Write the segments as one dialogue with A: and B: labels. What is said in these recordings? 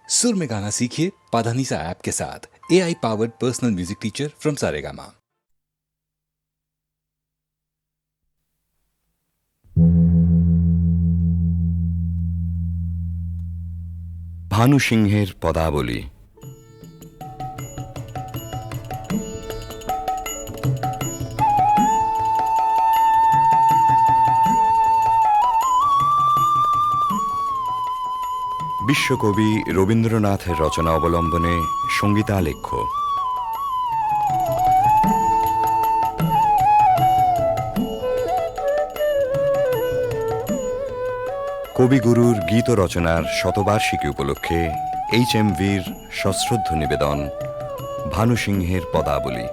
A: सुर में गाना सीखिए पाधानीसा ऐप के साथ। AI powered personal music teacher from Saregama.
B: Bhanu সিংহের পদাবলী। বিশ্বকবি রবীন্দ্রনাথের রচনা অবলম্বনে সঙ্গীতালেখ্য। কবিগুরুর গীত রচনার শতবার্ষিকী উপলক্ষে HMVর সশ্রদ্ধ নিবেদন ভানু সিংহের পদাবলী।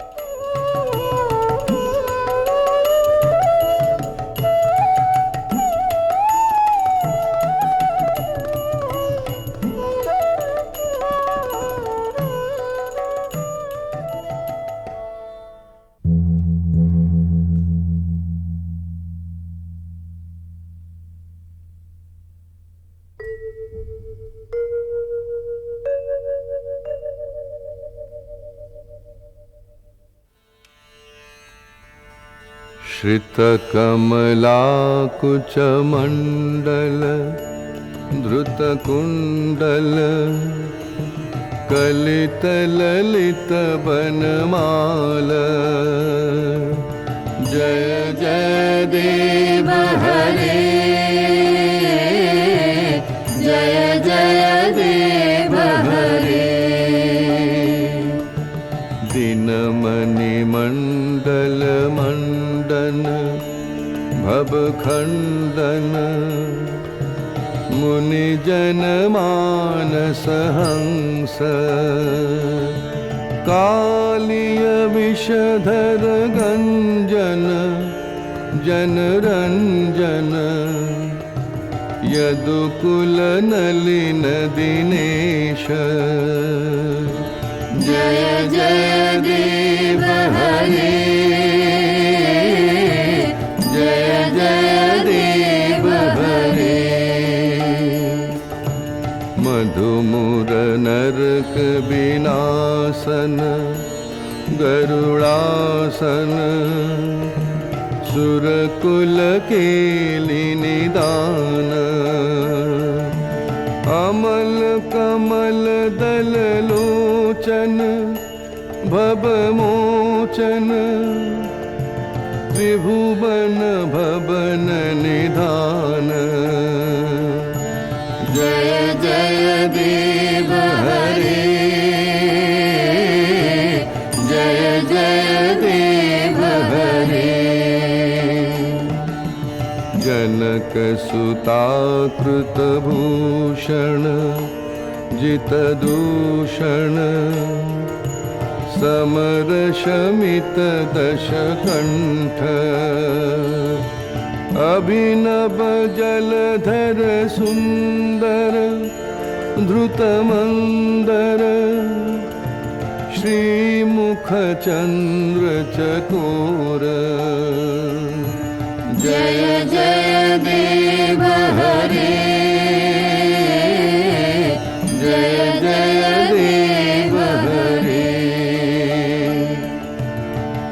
C: श्रितकमलाकुचमण्डल धृतकुण्डल कलितललितवनमाल। जय जय देव हरे, जय जय देव हरे। दिनमणिमण्डल मण्डन भवखण्डन मुनिजन मानस हंस। कालिय विषधर गञ्जन जनरञ्जन यदुकुल नलिन दिनेश। जय जय देव हरे, जय जय देव हरे। मधुमुर नरक विनाशन गरुड़ासन सुरकुल केलि निदान। अमल कमल दल लोचन भवमोचन त्रिभुवन भवन निधान। जय जय देव हरे, जय जय देव हरे। जनक सुता कृत भूषण जित दूषण समर शमित दशकण्ठ। अभिनव जलधर सुंदर धृतमंदर श्रीमुख चंद्र चकोर। जय जय देव हरे, जय जय देव हरे।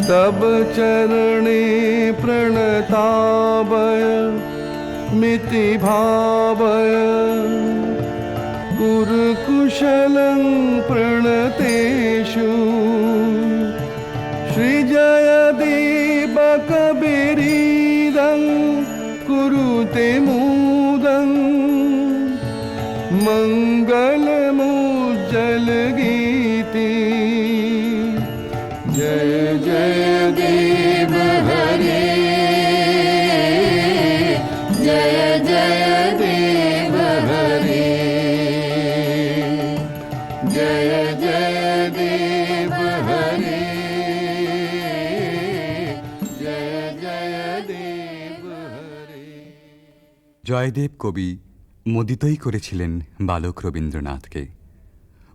C: तब चरणे प्रणतावय मिति भावय कुरुकुशलं प्रणतेषु। श्रीजय दीपकबिरीदं कुरुते मुदं मङ्गलमुज्जल गीति। जय जय देव हरे, जय जय देव हरे, जय जय देव हरे, जय जय देव हरे।
D: জয়দেব কবি মোদিতই করেছিলেন বালক রবীন্দ্রনাথকে।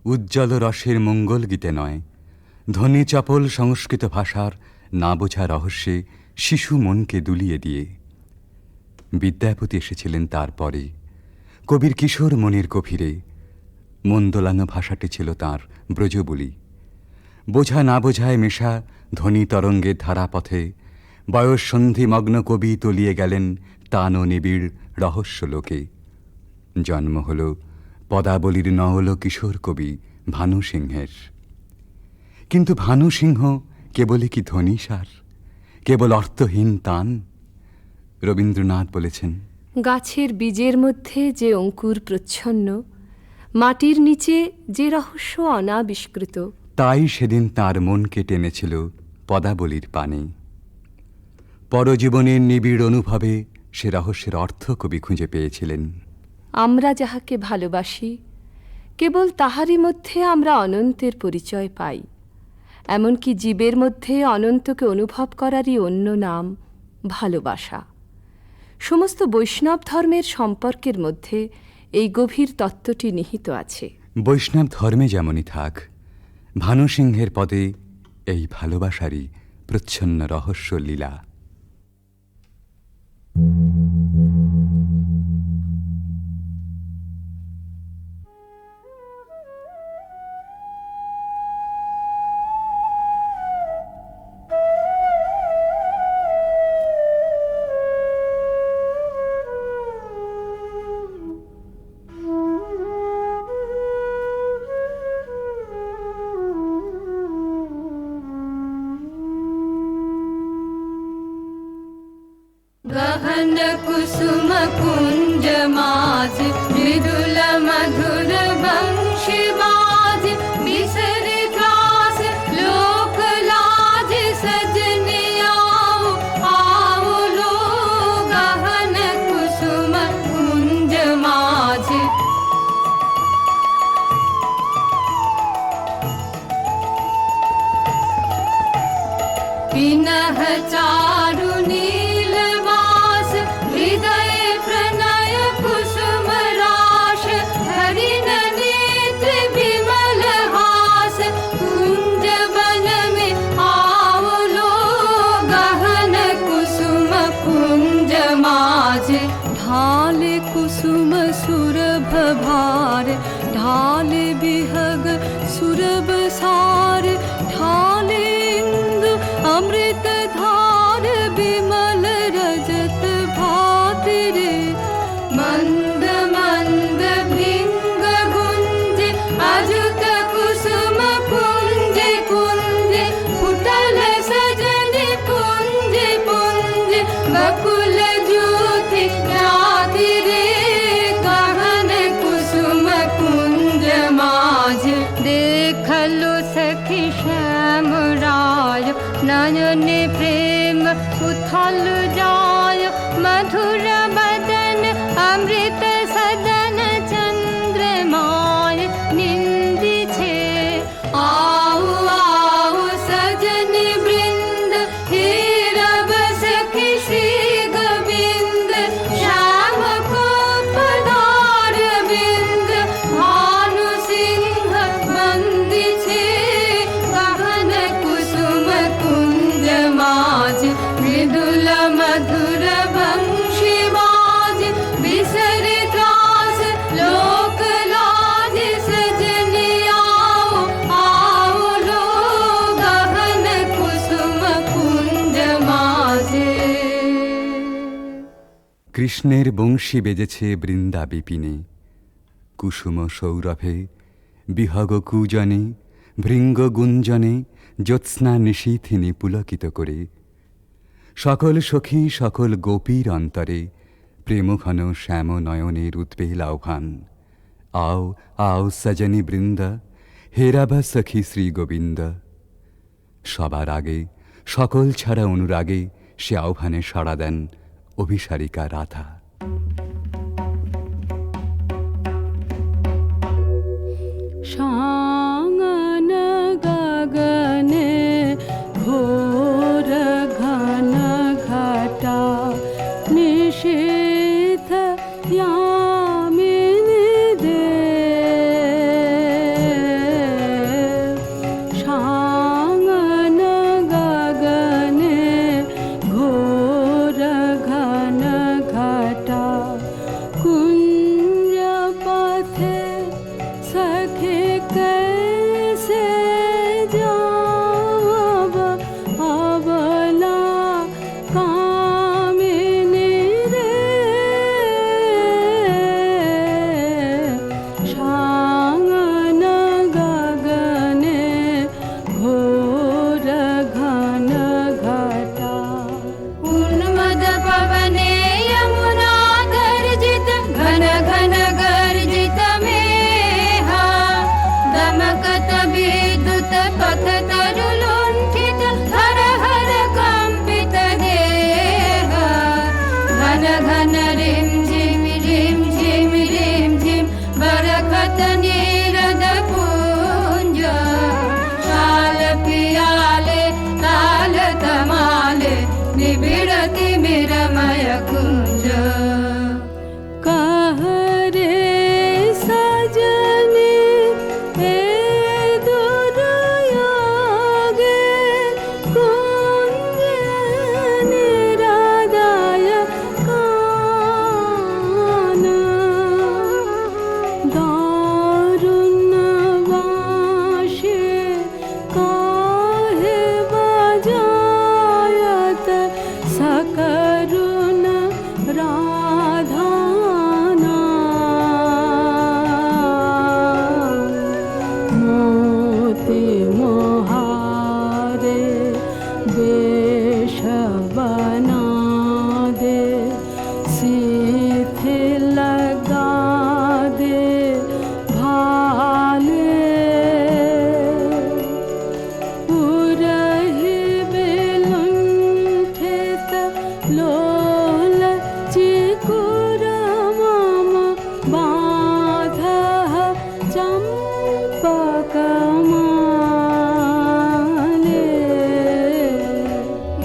D: উজ্জ্বল রসের মঙ্গল গীতে নয়, ধ্বনি চপল সংস্কৃত ভাষার না বোঝা রহস্যে শিশু মনকে দুলিয়ে দিয়ে। বিদ্যাপতি এসেছিলেন তারপরে, কবির কিশোর মনের গভীরে, মন দোলানো ভাষাটি ছিল তাঁর ব্রজবুলি। বোঝা না বোঝায় মেশা ধ্বনি তরঙ্গের ধারাপথে বয়ঃসন্ধিমগ্ন কবি তলিয়ে গেলেন তান ও নিবিড় রহস্য লোকে। জন্ম হল পদাবলীর নওল কিশোর কবি ভানু সিংহের। কিন্তু ভানু সিংহ কেবলই কি ধ্বনিসার, কেবল অর্থহীন তান? রবীন্দ্রনাথ বলেছেন,
E: গাছের বীজের মধ্যে যে অঙ্কুর প্রচ্ছন্ন, মাটির নিচে যে রহস্য অনাবিষ্কৃত,
D: তাই সেদিন তার মনকে টেনেছিল পদাবলীর পানে। পরজীবনের নিবিড় অনুভবে সে রহস্যের অর্থ কবি খুঁজে পেয়েছিলেন।
E: আমরা যাহাকে ভালোবাসি কেবল তাহারই মধ্যে আমরা অনন্তের পরিচয় পাই। এমনকি জীবের মধ্যে অনন্তকে অনুভব করারই অন্য নাম ভালোবাসা। সমস্ত বৈষ্ণব ধর্মের সম্পর্কের মধ্যে এই গভীর তত্ত্বটি নিহিত আছে।
D: বৈষ্ণব ধর্মে যেমনই থাক, ভানু সিংহের পদে এই ভালোবাসারই প্রচ্ছন্ন রহস্য লীলা।
F: गहन कुसुम कुंज माज मृदुल मधुर वंशी बाज बिसरि त्रास लोक लाज सजनी आओ आओ लो गहन कुसुम कुंज माज पिनह चारु नीलवास हृदय प्रणय कुसुम राश हरिण नेत्र विमल हास कुंज वन में आओ लो गहन कुसुम कुंज माज ढाल कुसुम सुरभ भार ढाल बिहग सुरभ सार ढाल इंदु अमृत धार विमल रजत भाति रे मंद मंद भृंग गुंज अजुत कुसुम कुंज कुंज फुटल सजन पुंज पुंज बकुल ज्योति राधि रे गहन कुसुम कुंज माज देखलो सखी श्याम राय नयन प्रेम उथल जाय मधुर बदन अमृत सदन चंद्रमाय निंदी छे आओ आओ सजन वृंद हे रब सखी श्री गोविंद श्याम को पधार बिंद भानु सिंह बंदी छे गहन कुसुम कुंज माज मृदुल मधुर वंशी बाज बिसरि त्रास लोक लाज सजनी आओ आओ लो गहन कुसुम कुंज माजे
D: কৃষ্ণের বংশী বেজেছে বৃন্দা বিপিনে, কুসুম সৌরভে বিহগ কুজনে ভৃঙ্গ গুঞ্জনে জ্যোৎস্না নিশীথিনী পুলকিত করে। সকল সখী সকল গোপীর অন্তরে প্রেমঘন শ্যাম নয়নের উদ্বেল আহ্বান। আও আও সজনী বৃন্দ হেরাব সখী শ্রী গোবিন্দ। সবার আগে সকল ছাড়া অনুরাগে সে আহ্বানে সাড়া দেন অভিসারিকা রাধা।
F: शांगन गगने घोर घन घटा निशीथ यामिनी दे शांगन गगने घोर घन घटा रखे कैसे जाब अबला कामिनी रे शांगन गगने घोर घन घटा
G: उन्मद पवने यमुना गर्जित घन घन गर्जित मेहा दमकत विद्युत पथ तरुलुण्ठित हर हर कंपित देह घन घन रिम झिम रिम झिम बरखत नीरद पुंज शाल पियाले ताल तमाले निबिड़ति मिरमय कुंज
F: कह रे सजनी हे दुर्योगे कुंज निरादाय कान दारुण वाशे काहे बजायत सकरुण राधाना मोती मोहारे वेश बना दे सीथे लगा दे भाले पुरहि विलुण्ठित लोल चिकुर मम बाधः चम्पकमाले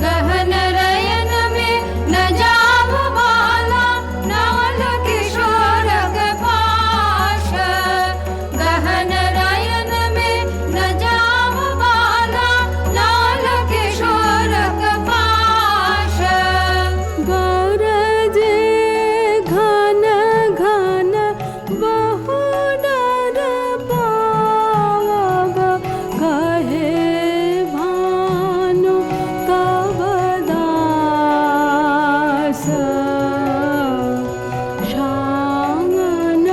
G: गहन रयन में न जाम बाला नाल किशोर पाश गहन रयन में न जाम बाला नाल किशोर पाश
F: गरजे घन घन बहु डर पावब कहे भानु तब दास शांगन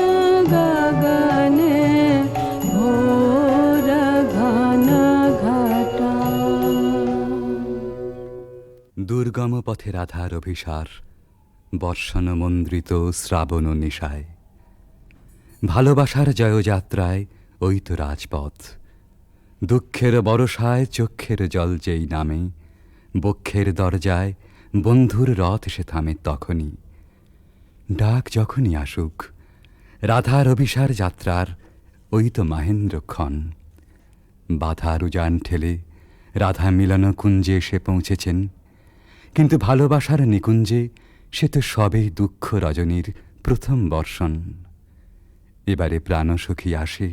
F: गगने घोर घन घटा
D: দুর্গম পথে রাধার অভিসার বর্ষণ মন্দ্রিত শ্রাবণ নিশায় ভালোবাসার জয়যাত্রায় ওই তো রাজপথ দুঃখের বরষায় চক্ষের জল যেই নামে বক্ষের দরজায় বন্ধুর রথ সে থামে তখনই ডাক যখনই আসুক রাধার অভিসার যাত্রার ওই তো মাহেন্দ্রক্ষণ বাধার উজান ঠেলে রাধা মিলন কুঞ্জে এসে পৌঁছেছেন কিন্তু ভালোবাসার নিকুঞ্জে সে তো সবেই দুঃখ রজনীর প্রথম বর্ষণ এবারে প্রাণসখী আসে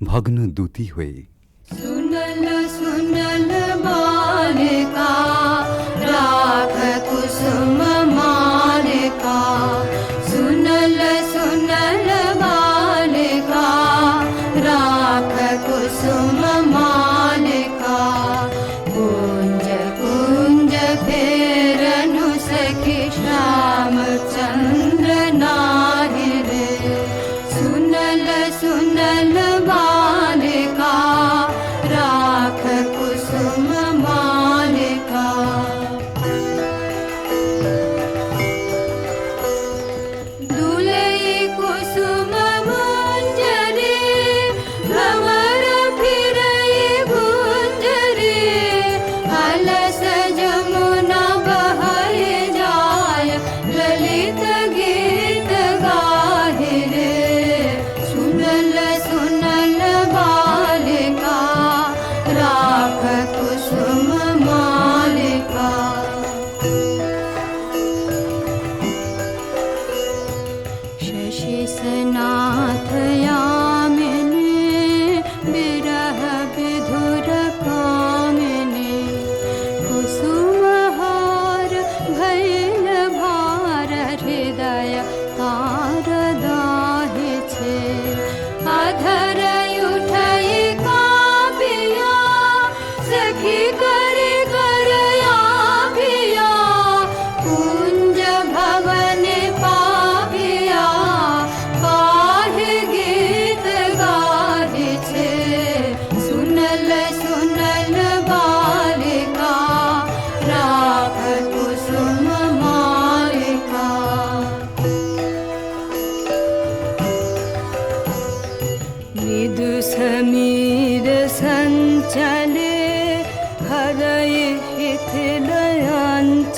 D: ভগ্ন দূতি হয়ে
G: सुनल सुनल बालिका राख कुसुम मालिका सुनल सुनल बालिका राख कुसुम मालिका कुंज कुंज फेरनु सखी श्याम चंद्र नाहि रे सुनल सुनल बालिका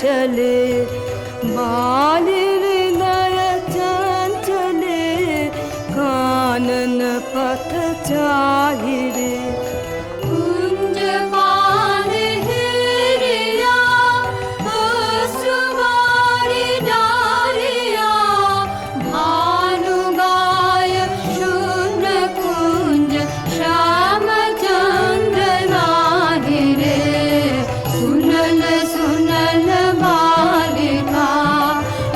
F: चले बाली हृदय चंचले कानन पथ चाहिरे
G: कुंज पान हिरिया अश्रुवारी डारिया भानु गाय शून्य कुंज श्याम चंद्र नाहिरे सुनल सुनल बालिका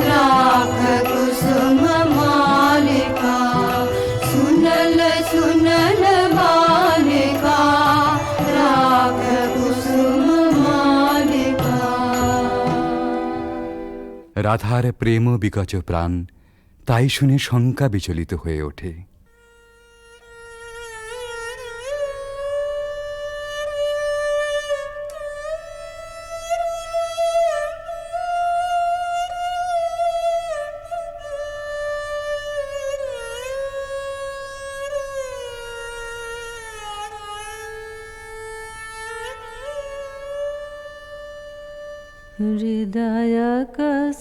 G: राख कुसुम मालिका सुनल सुनल बालिका राख कुसुम मालिका
D: রাধার প্রেম বিকচ প্রাণ তাই শুনে শঙ্কা বিচলিত হয়ে ওঠে।
F: हृदय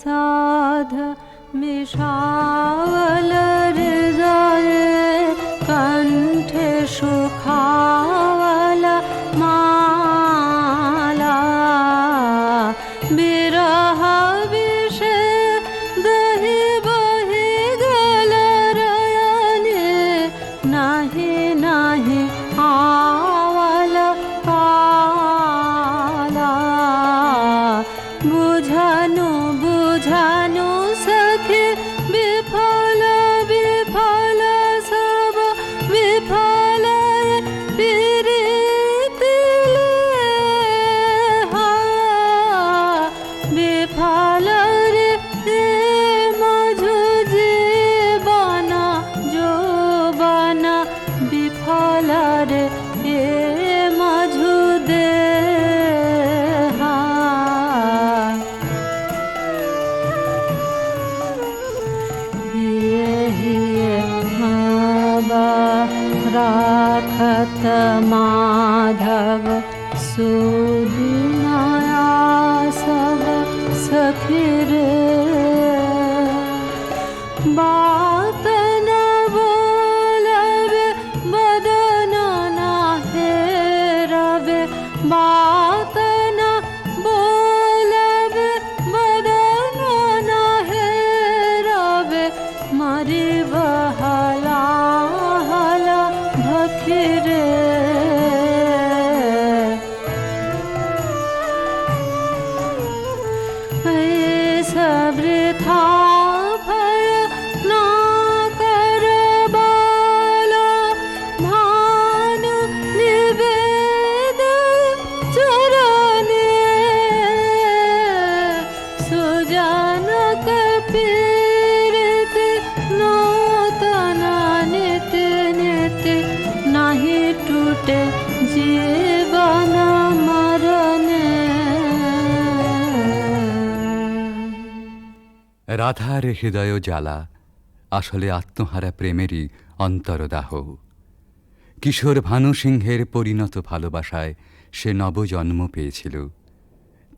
F: साध मिषावल हृदय कंठे सुखावल माला बिरह विषे दहि बहि गल रयने नाही नाही आवल काला बुझानु बुझानु सखी विफल विफल सब विफल प्रीति विफल रे मझु जीवना जो बना विफल रे मझु दे राखत माधव सुदिनाया सब सखी रे बात न बोलबे बदन न हेरबे बात न बोलबे बदन न हेरबे मरी बहला हला भखिरे सबृथा भय ना कर बाला भानु निवेद चरणे सुजनक पीड़ित नूतन नित्य नित्य नहीं टूटे जीवन मरणे
D: রাধার হৃদয় জ্বালা আসলে আত্মহারা প্রেমেরই অন্তরদাহ। কিশোর ভানু সিংহের পরিণত ভালোবাসায় সে নবজন্ম পেয়েছিল।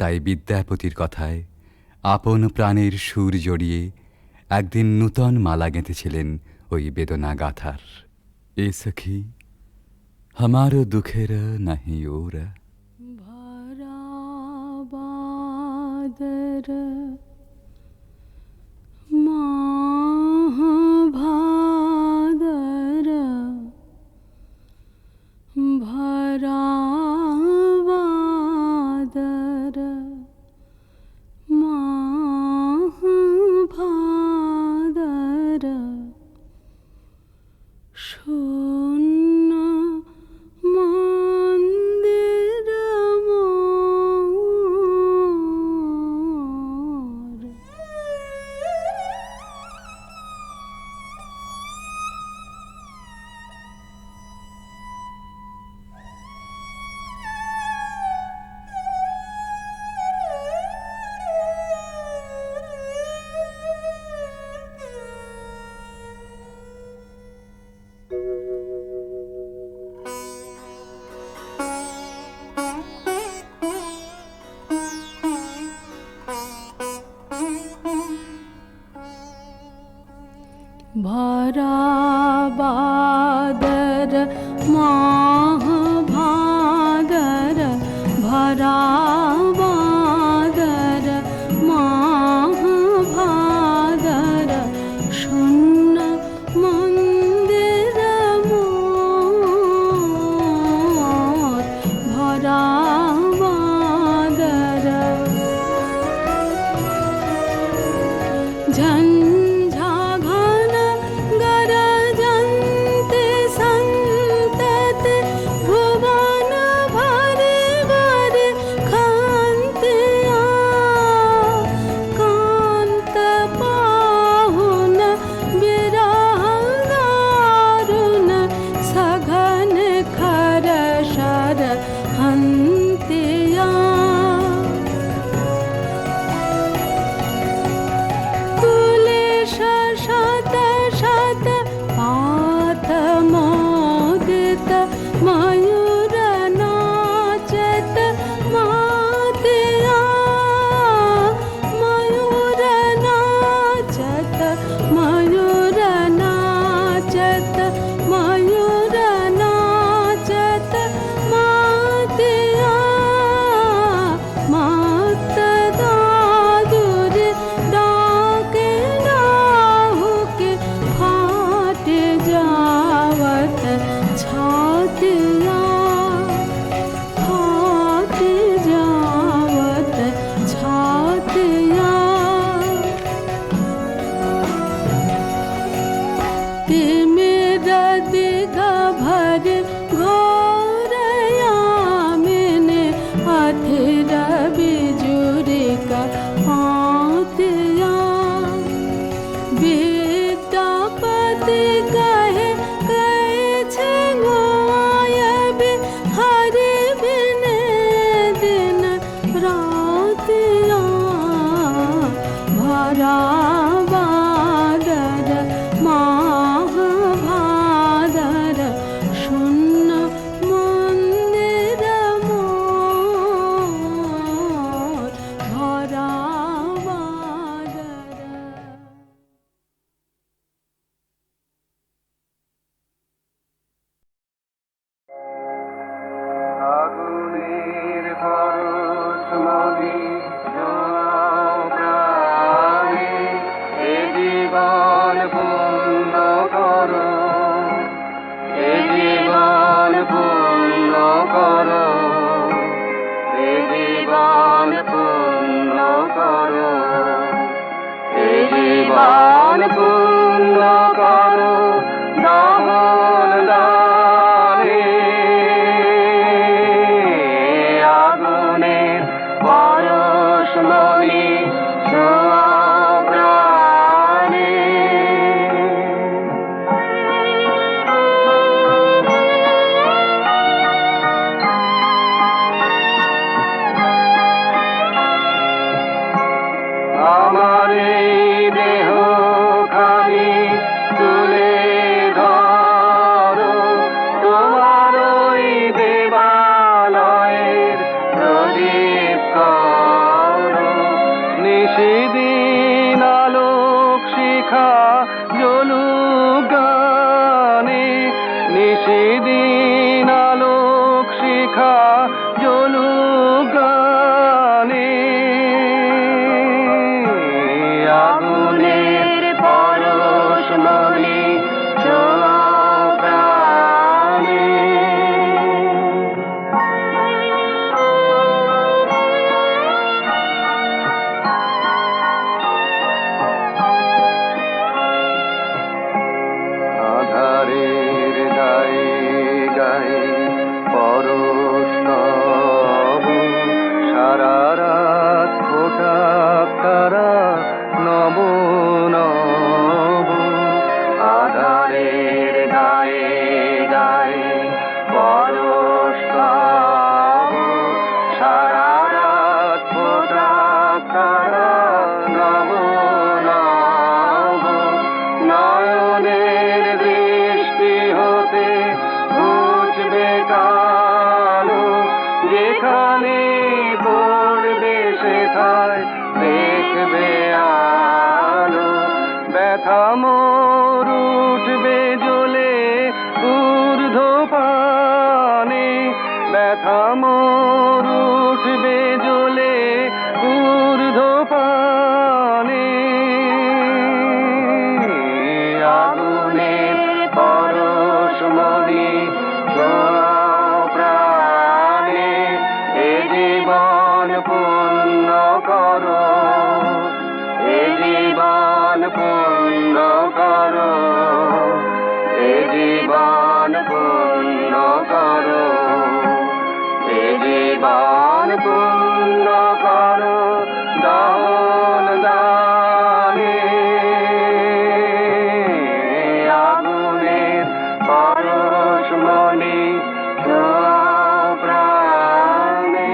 D: তাই বিদ্যাপতির কথায় আপন প্রাণের সুর জড়িয়ে একদিন নূতন মালা গেঁথেছিলেন ওই বেদনা গাথার। এ সখী हमारो दुखेर नहीं ओर
F: भरा बादर माह भादर भरा बादर माह भादर शून्य मंदिर मोर माह भादर भरा बादर माह भादर शून्य मंदिर मोर भरा बादर झंझा घन गरजन्ते संतते भुवन भरे भरे खान्त्या कान्त पाहुन विरह दारुण सघन खर शर हन्त्या कुलेश शत शत पात मोदित मयूर नाचत मातिया मयूर नाचत मयूर नाचत मयूर नाचत मातिया मात दादुर डाके डाहुके फाट जावत छातिया फाट जावत छातिया ते मेरा दिग भर घोरया मैंने अथिर बिजुरी का पातिया विद्यापति कहे कैछे गोयबे हरि बिन दिन रातिया भरा बादर माह भादर शून्य मंदिर मोर भरा बादर
C: আগুনের পরশ মলি প্রাণে এ জীবন পূর্ণ করো এ জীবন পূর্ণ করো এ জীবন পূর্ণ করো এ জীবন পূর্ণ করো দামন দানে আগুনের পরশ মলি প্রাণে আমার এই দেহ খানি তুলে ধরো তোমার ওই দেবালয়ের প্রদীপ করো নিশিদিন আলোক শিখা জ্বলুক গানে নিশিদিন আলোক শিখা জ্বলুক গানে আগুনের পরশ মলি প্রাণে আধারের গায়ে গায়ে পরশ জীবন পূর্ণ করো দহন দানে আগুনের পরশ মনে ছোঁয়াও প্রাণে।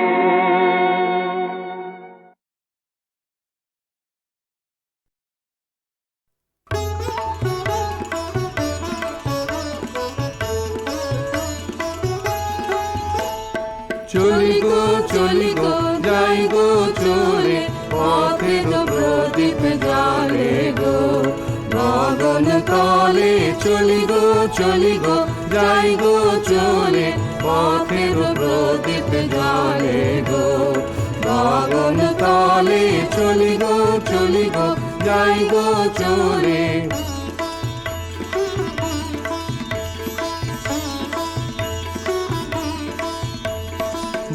F: চলি গো যাই গো চলে পথের প্রদীপ জালে গো গগন তলে চলি গো যাই গো চলে পথের প্রদীপ জালে গো গগন তলে চলি গো যাই গো চলে।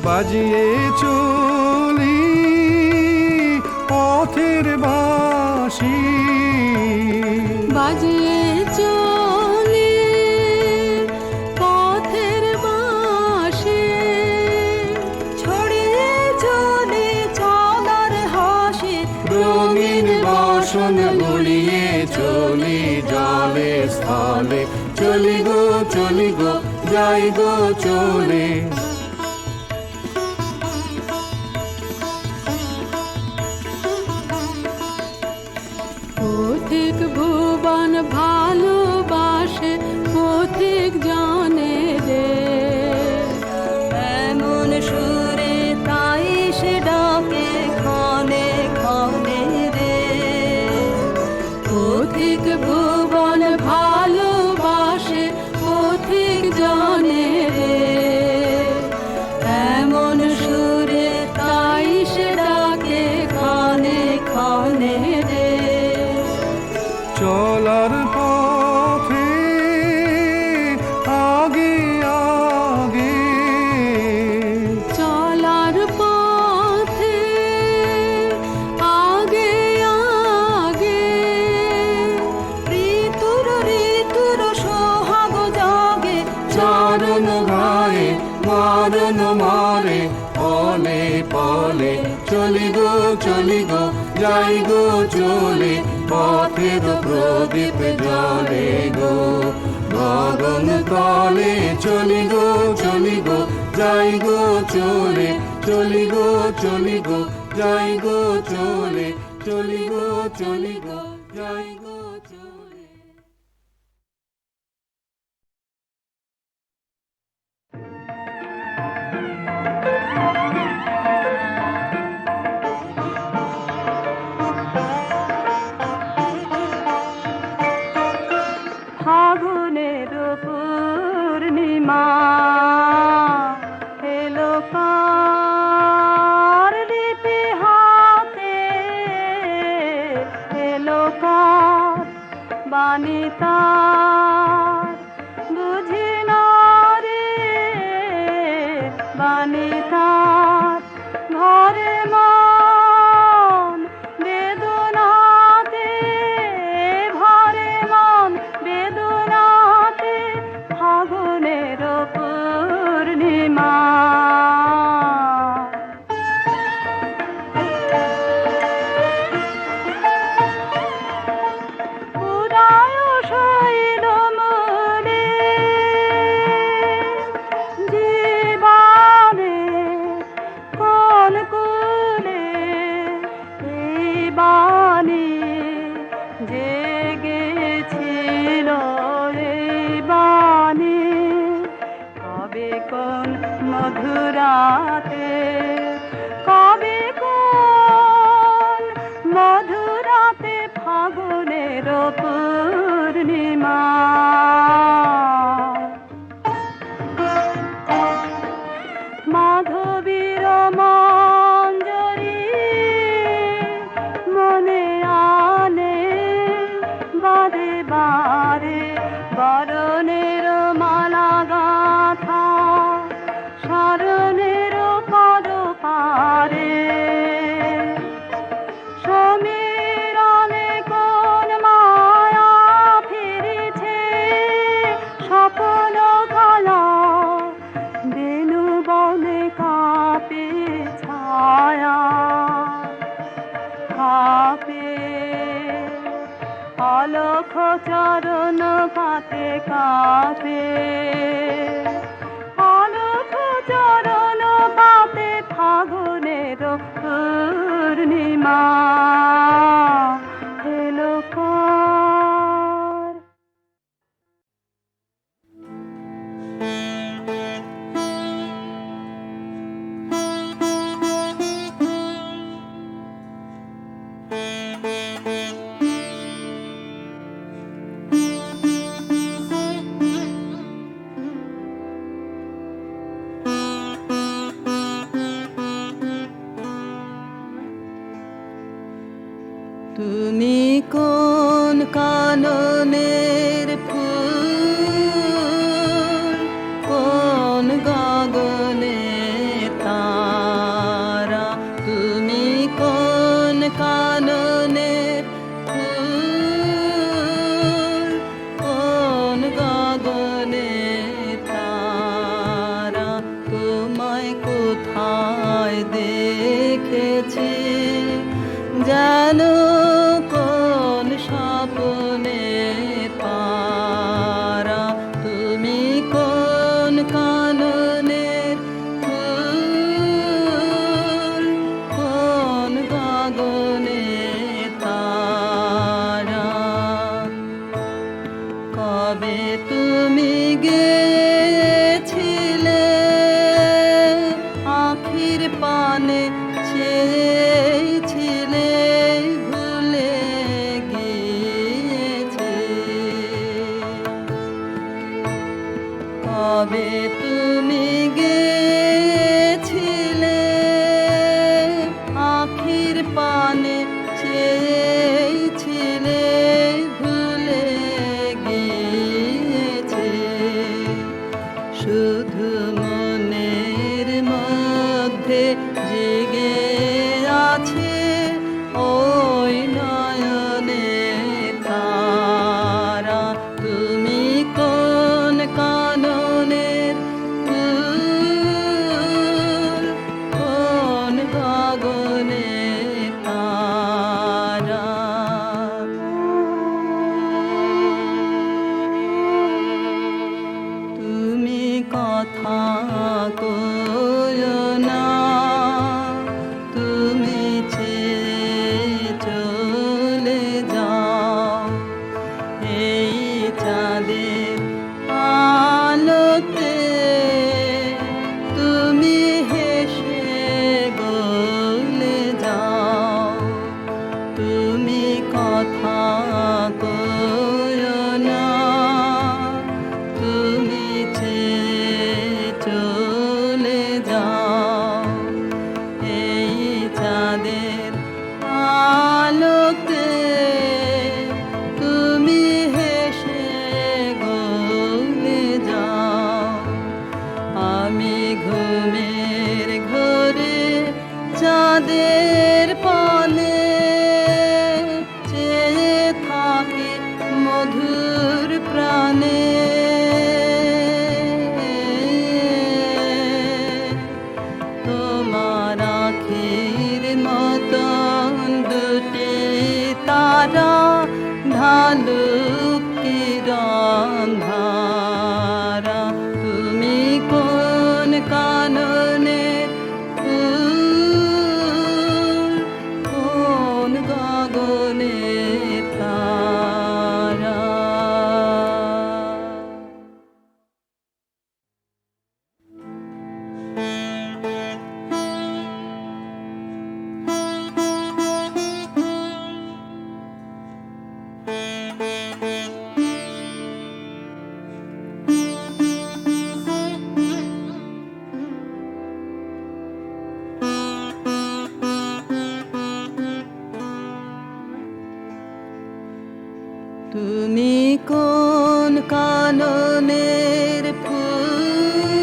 C: বাজিয়ে চলি পথের বাঁশি
F: বাজিয়ে চলি পথের বাঁশি ছড়িয়ে চলি চলার হাসি
C: রঙিন বাসন গুলিয়ে চলি জলে স্থলে চলি গো যাই গো চলে।
F: পথিক ভুবন ভালোবাসে পথিক জানে রে এমন সুরে তাই সে ডাকে ক্ষণে ক্ষণে রে পথিক ভুবন ভালোবাসে পথিক জানে রে এমন সুরে তাই সে ডাকে ক্ষণে ক্ষণে রে।
C: চলার পথে আগে আগে
F: চলার পথে আগে আগে ঋতুর সোহাগ জাগে
C: চরণ গায়ে মারণ মারে পলে পলে চলি গো যাই গো চলে পথের প্রদীপ জলে গো গগন তলে চলি গো যাই গো চলে চলি গো যাই গো চলে চলি গো যাই গো চলে।
F: ফাগুনের পূর্ণিমা এলো কার লিপি হাতে এলো কার বাণী তার বুঝি না রে বাণী তার ঘরে মন বেদনাতে ঘরে মন বেদনাতে ফাগুনের পূর্ণিমা উদয় শৈল মনে জীবনে কোন কুলে এই বাণী জেগেছিল এই বাণী কবে কোন মধুরাতে কবে কোন মধুরাতে ফাগুনের পূর্ণিমা মাধবীর মঞ্জরি মনে আনে বারে বারে বরণের মালা গাথা স্মরণের পদ পারে সমীরণে কোন মায়া ফিরেছে তুমি কোন কাননের ফুল, কোন গগনের তারা, তুমি কোন কাননের ফুল, কোন গগনের তারা, তোমায় কোথায় দেখেছি যেন কোন স্বপ্নে পারা, তুমি কোন কাননের ফুল, কোন গগনের তারা, কবে তুমি গেছিলে আখির পানে চেয়েছিলে ভুলে গিয়েছে, কবে তুমি গেছিলে আখির পানে চেয়েছিলে ভুলে গিয়েছে, শুধু মনের মধ্যে জেগে আছে ওই নয়নে তারা, তুমি কোন কাননের ফুল, কোন গগনের তারা। তুমি কথা কয়ো না, তুমি ছেড়ে চলে যাও, এই চাঁদের আলোতে তুমি হেসে গলে যাও, তুমি কথা কয়ো না, তুমি ছেড়ে চলে যাও, এই চাঁদের আলোতে তুমি হেসে গলে যাও, আমি ঘুমের ঘরে চাঁদের পানে চেয়ে থাকি মধুর প্রাণে, তোমার আখির মতন দুটি তারা ঢালুক কিরণ ধারা, তুমি কোন কাননের ফুল, কোন গগনের তারা। তুমি কোন কাননের ফুল,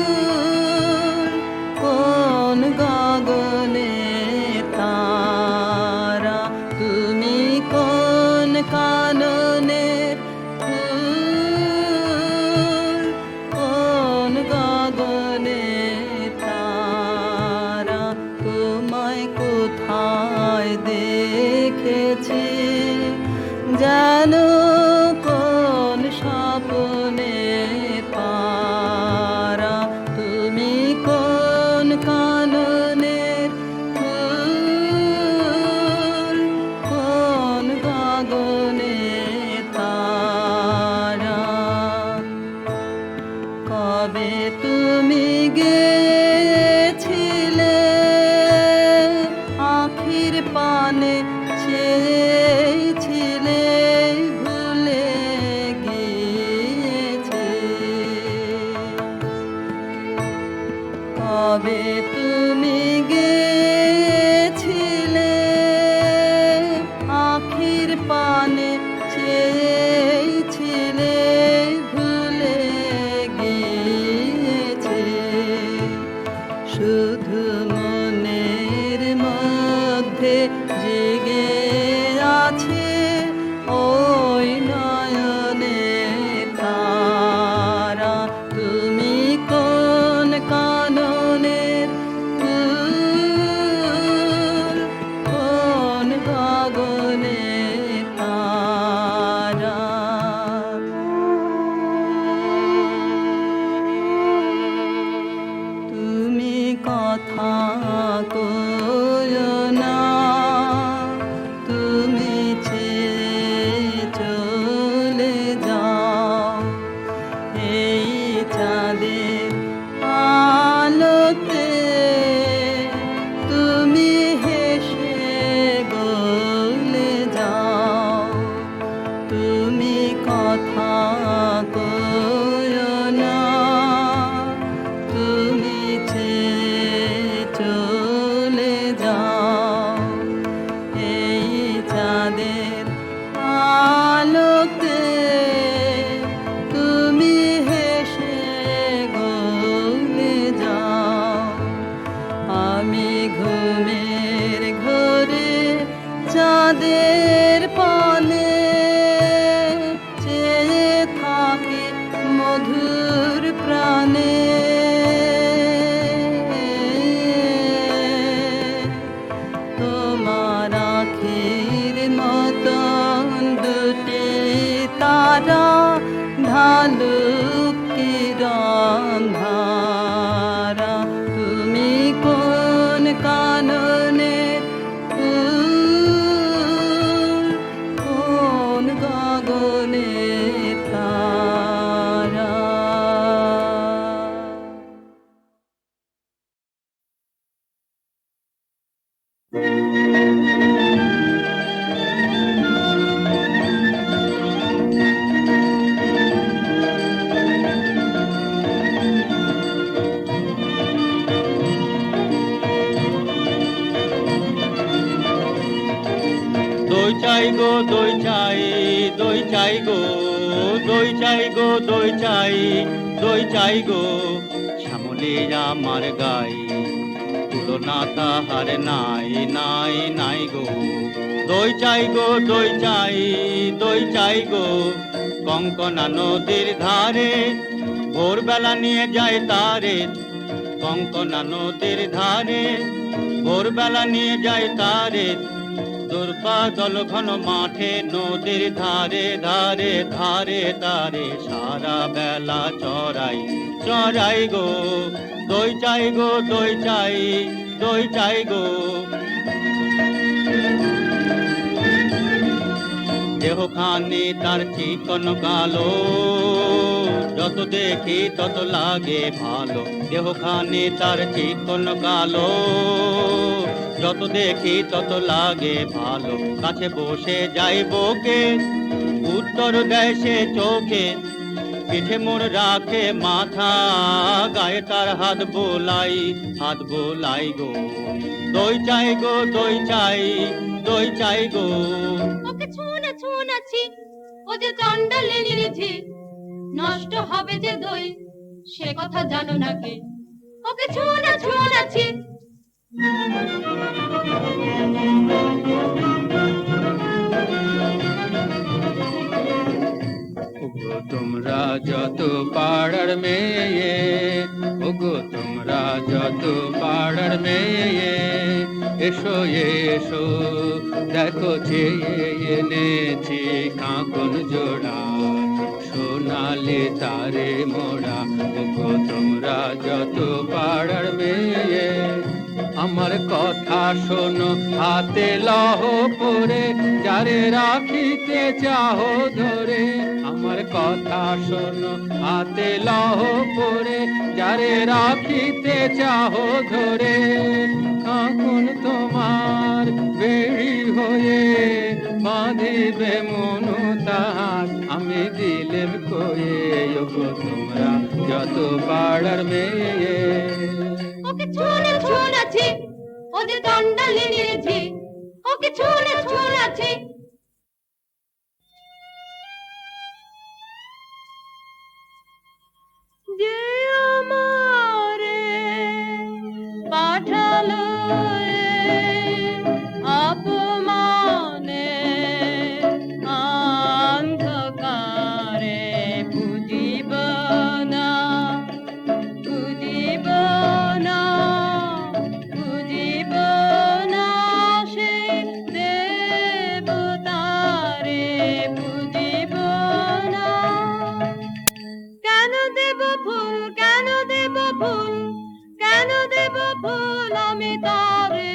F: কোন গগনের তারা, তুমি কোন কাননের ফুল, কোন গগনের তারা, তোমায় কোথায় দেখেছি যেন কোন স্বপ্নে পারা, তুমি কোন কাননের ফুল, কোন গগনের তারা, কবে তুমি গেছিলে আখির পানে চেয়েছিলে ভুলে গিয়েছে, কবে তুমি গেছিলে আখির কথা কইও না, তুমি ছেড়ে চলে যাও। এই চাঁদের আলোতে তুমি হেসে বলে যাও, তুমি কথা কইও না, তুমি ছেড়ে চলে যাও। এই চাঁদের আলোতে তুমি হেসে গলে যাও। আমি ঘুমের ঘরে চাঁদের পানে চেয়ে থাকি মধুর প্রাণে। তোমার আখির মতন দুটি তারা ঢালুক কিরণ ধারা। তুমি কোন কাননে ফুল, কোন গগনে তারা।
H: দই চাই গো দই চাই, দই চাই গো, দই চাই গো, দই চাই, দই চাই গো। শ্যামলি আমার গাই, তুলনা তাহার নাই নাই নাই গো। দই চাই গো দই চাই, দই চাই গো। কঙ্কনা নদীর ধারে ভোরবেলা নিয়ে যায় তারে, কঙ্কনা নদীর ধারে ভোরবেলা নিয়ে যায় তারে। দুর্বা দল ঘন মাঠে নদীর ধারে ধারে ধারে তারে সারা বেলা চড়াই চড়াই গো। দই চাই গো দই চাই, দই চাই গো। দেহখানি তার চিকন কালো, যত দেখি তত লাগে ভালো। দেহখানি তার চিকন কালো, যত দেখি তত লাগে ভালো। কাছে বসে যাইবকে উত্তর দেয় সে চোখে, পিঠে মোর রাখে মাথা, গায়ে তার হাত বোলাই গো। দই চাই গো দই চাই, দই চাই গো।
G: ওকে ছুঁনা ছুঁনাছি, ও যে চণ্ডালিনীর ঝি, নষ্ট হবে যে দই, সে কথা জানো না কে? ওকে ছুঁনা ছুঁনাছি।
H: ওগো তোমরা যত পাড়ার মেয়ে, ওগো তোমরা যত পাড়ার মেয়ে, এসো এসো দেখো চেয়ে এনেছি কাঁকন জোড়া, সোনালি তারে মোড়া। ওগো তোমরা যত পাড়ার মেয়ে, আমার কথা শোনো হাতে লহ পরে, যারে রাখিতে চাহো ধরে। আমার কথা শোনো হাতে লহ পরে, যারে রাখিতে চাহো ধরে। কাঁকন তোমার বেড়ি হয়ে বাঁধিবে মনু তাহার, আমি দিলেম কয়ে। ওগো তোমরা যত পাড়ার মেয়ে,
G: ওকে ছুঁনা ছুঁনাছি, ও যে চণ্ডালিনীর ঝি, ওকে ছুঁনা ছুঁনাছি। যে আমারে পাঠালো অপমানে অন্ধকারে, বুঝিব না বুঝিব না বুঝিব না সে দেবতারে, বুঝিব না। কেন দেব ফুল তুমি তারে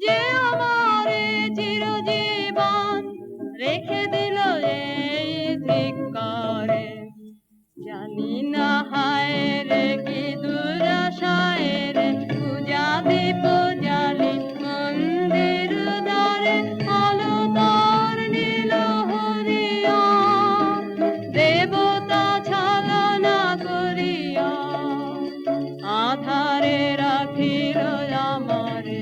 G: যে আমারে চিরজীবন রেখে দিল এই ধিক্কারে। জানি না হায় রে কি দুরাশায় রে পূজা দীপ জালি মন্দির দ্বারে আলো তার নীল হরিয়া দেবতা ছলনা করিয়া আধারে রাখিল আমারে।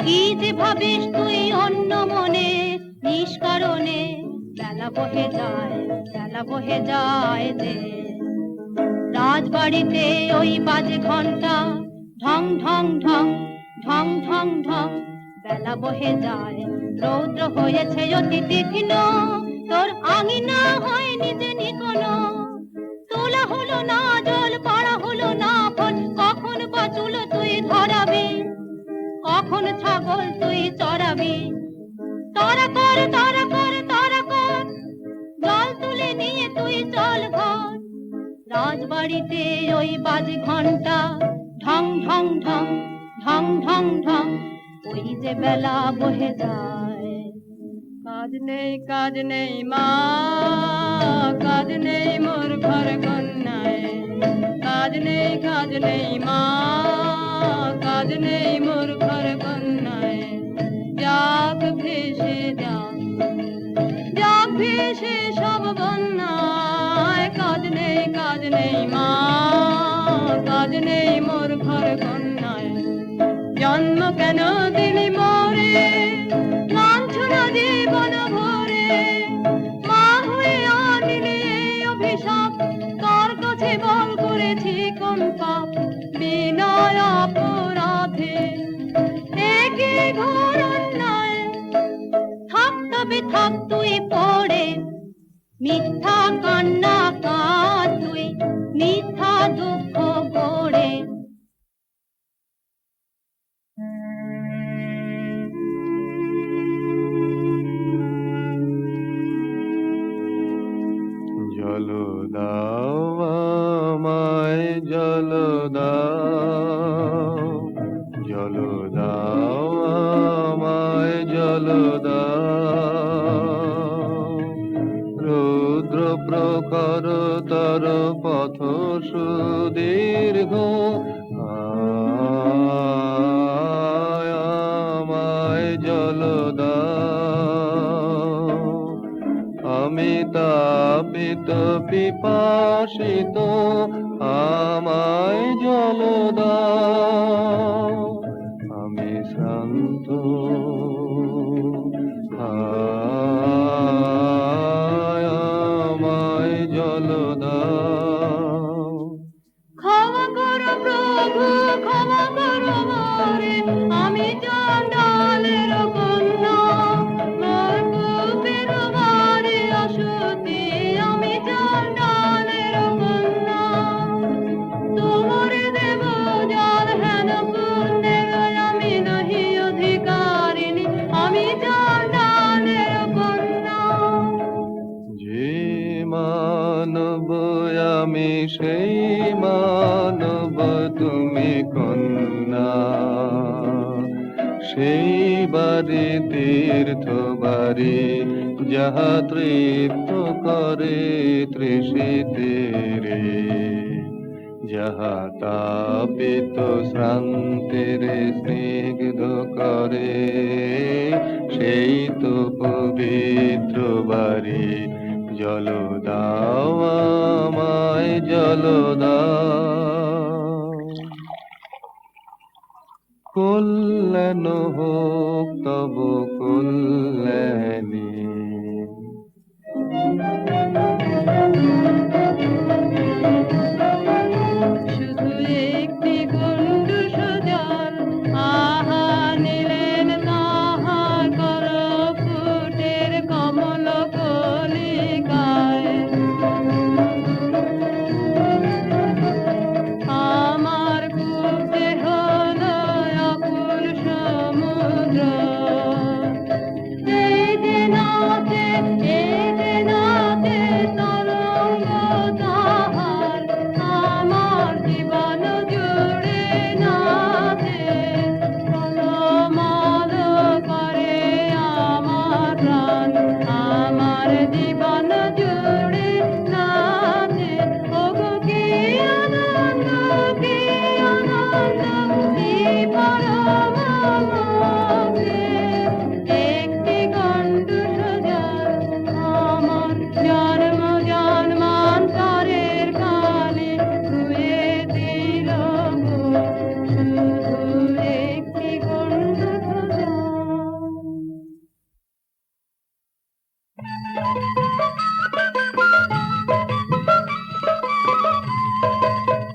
G: কি যে ভাবিস তুই অন্য মনে নিষ্কারণে বেলা বহে যায় যে রাজবাড়িতে ওই বাজে ঘন্টা ঢং ঢং ঢং ঢং ঢং ঢং বেলা বহে যায়। রৌদ্র হয়েছে অতি তীক্ষ্ণ তোর আঙিনা হয়নি যে নিকোনো। তোলা হলো না জল পাড়া হলো না ফল কখন বাঁচুল তুই ধরাবি কখন ছাগল তুই চড়াবি। তারা কর তারা কর তারা কর জল তুলে নিয়ে তুই চল ঘর। রাজবাড়িতে ওই বাজে ঘন্টা ঢং ঢং ঢং ঢং ঢং ঢং ওই যে বেলা বহে যায়। কাজ নেই মা কাজ নেই মোর ঘর কন্যায়। কাজ নেই মা কাজ নেই মোর ঘর কন্যায়। যাক ভেসে যাক ভেসে সব বন্যায়। কাজ নেই মা কাজ নেই মোর ঘর কন্যায়। জন্ম কেন দিলি মোরে লাঞ্ছনা জীবন ভরে। মা হয়ে আনিলি এই অভিশাপ তোর কাছে বল করেছি কোন পাপ। বিনয় অপরাধে একই ঘোর অন্যায়। থাক তবে থাক তুই পড়ে মিথ্যা কান্না কাঁদ তুই মিথ্যা দুঃখ গড়ে।
C: জল দাও আমায় জল দাও জল দাও আমায় জল দাও। রুদ্র প্রখর তর পথ সুদীর্ঘ আমায় জল দাও। আমি তাপিত পিপাসিত আমায় জল দাও। আমি শ্রান্ত আমায় জল দাও।
G: ক্ষমা করো প্রভু ক্ষমা করো মোরে আমি চণ্ডালের কন্যা। মোর কূপের বাড়ি অসতী আমি চণ্ডালের কন্যা। তোমার দেব জল হেন পুণ্যের আমি নহি অধিকারিণী আমি চণ্ডালের কন্যা।
C: যে মানব আমি সেই মানব তুমি কন্যা। সেই বাড়ি তীর্থ বাড়ি যাহা তৃপ্ত করে তৃষিতেরে। যাহা তাপিত শ্রান্তের স্নিগ্ধ করে সেই তো পবিত্র বাড়ি। জল দাও আমায় জল দাও। কল্যাণ হোক তব কল্যাণী।
G: শুধু একটি গন্ডু সুজল আহা নিলেন তাহার করপুটের কমল কলিকায়। আমার কূপে হলো অকুল সমুদ্র। এই
F: মন আমার জীবন জুড়ে নাচে ওগো কি আনন্দ এই পরম আনন্দে। একটি গণ্ড সোজা আমার জন্ম জন্মান্তরের কালে ধুয়ে দিল গো, শুধু একটি গণ্ড সোজা।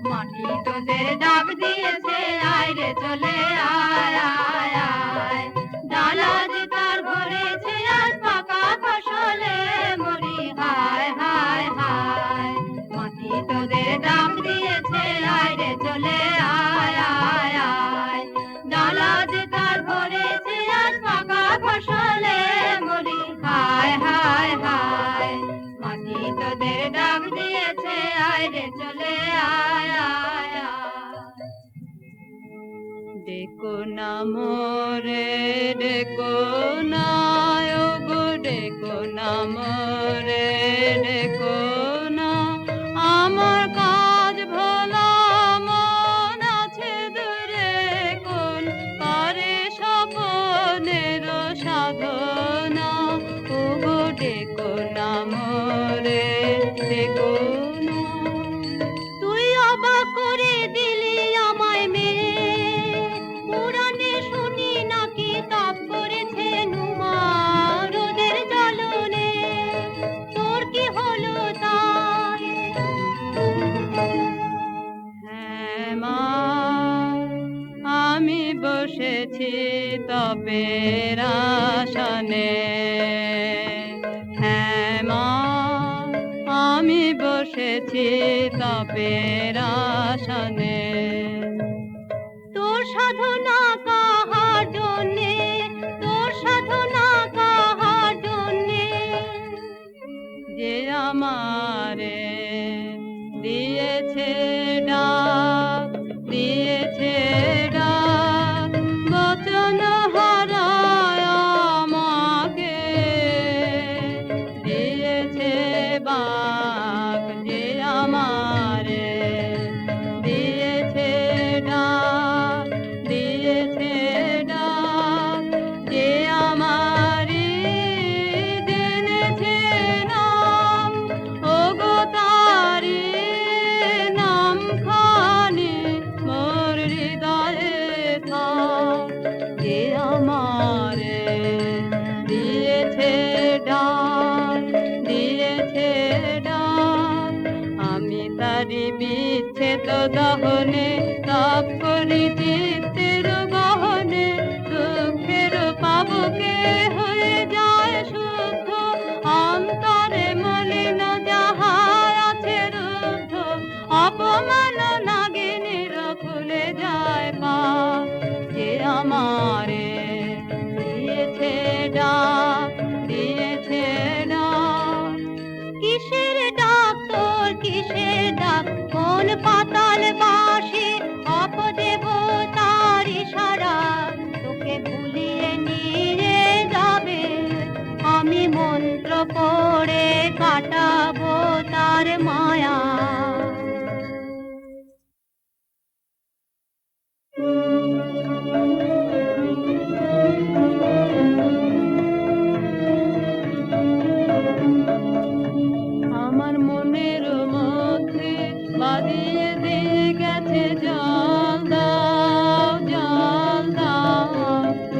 F: মাটি তোদের ডাক দিয়েছে, আয় রে চলে আয় আয় আয়। ডালা যে তার ভরেছে আজ পাকা ফসলে মরি হায় হায় হায়। মাটি তোদের ডাক দিয়েছে, আয় রে চলে আয় আয় আয়। ডালা যে তার ভরেছে আজ পাকা ফসলে মরি হায় হায় হায়। মাটি তোদের ডাক দিয়েছে, আয় রে চলে আয় আয় আয়। ডেকো না মোরে ডেকো না ওগো ডেকো না মোরে ডেকো না। আমার কাজ ভোলা মন আছে দূরে কোন করে স্বপনের সাধনা। ওগো ডেকো না মোরে ডেকো না। তুই অবাক করে দিলি আমায় মেয়ে, পুরাণে শুনি নাকি তাপ করেছে নুমা রোদের জ্বলনে। তোর কি হলো তাই? হ্যাঁ মা, আমি বসেছি তপের আসনে। হ্যাঁ মা, আমি বসেছি তপের আসনে। তোর সাধনা কাহার জন্যে, তোর সাধনা কাহার জন্যে, যে আমারে দিয়েছে ডাক, দিয়েছে ডাক। বচন হারায় আমাকে দিয়েছে বাক, যে আমারে দিয়েছে ডাক, দিয়েছে ডাক। যে আমারি জেনেছে নাম, ওগো তারি নাম খানি মোর হৃদয়ে থাক। যে আমারে দিয়েছে ডাক, দিয়েছে ডাক। আমি তারি বিচ্ছেদ দহনে তাপ করি চিত্তের গহনে। দুঃখের পাবকে হয়ে যায় শুদ্ধ, অন্তরে মলিন যাহা আছে রুদ্ধ। অপমান নাগিনীর খুলে যায় পা, যে আমারে দিয়েছে ডাক, দিয়েছে ডাক। কিসের ডাক তোর কিসের ডাক? কোন পাতাল বাসি অপদেবতার ইশারা তোকে ভুলিয়ে নিয়ে যাবে। আমি মন্ত্র পড়ে কাটাবো তার মায়া। আমার মনের মধ্যে বাদিয়ে দিয়ে গেছে জল দাও, জল দাও,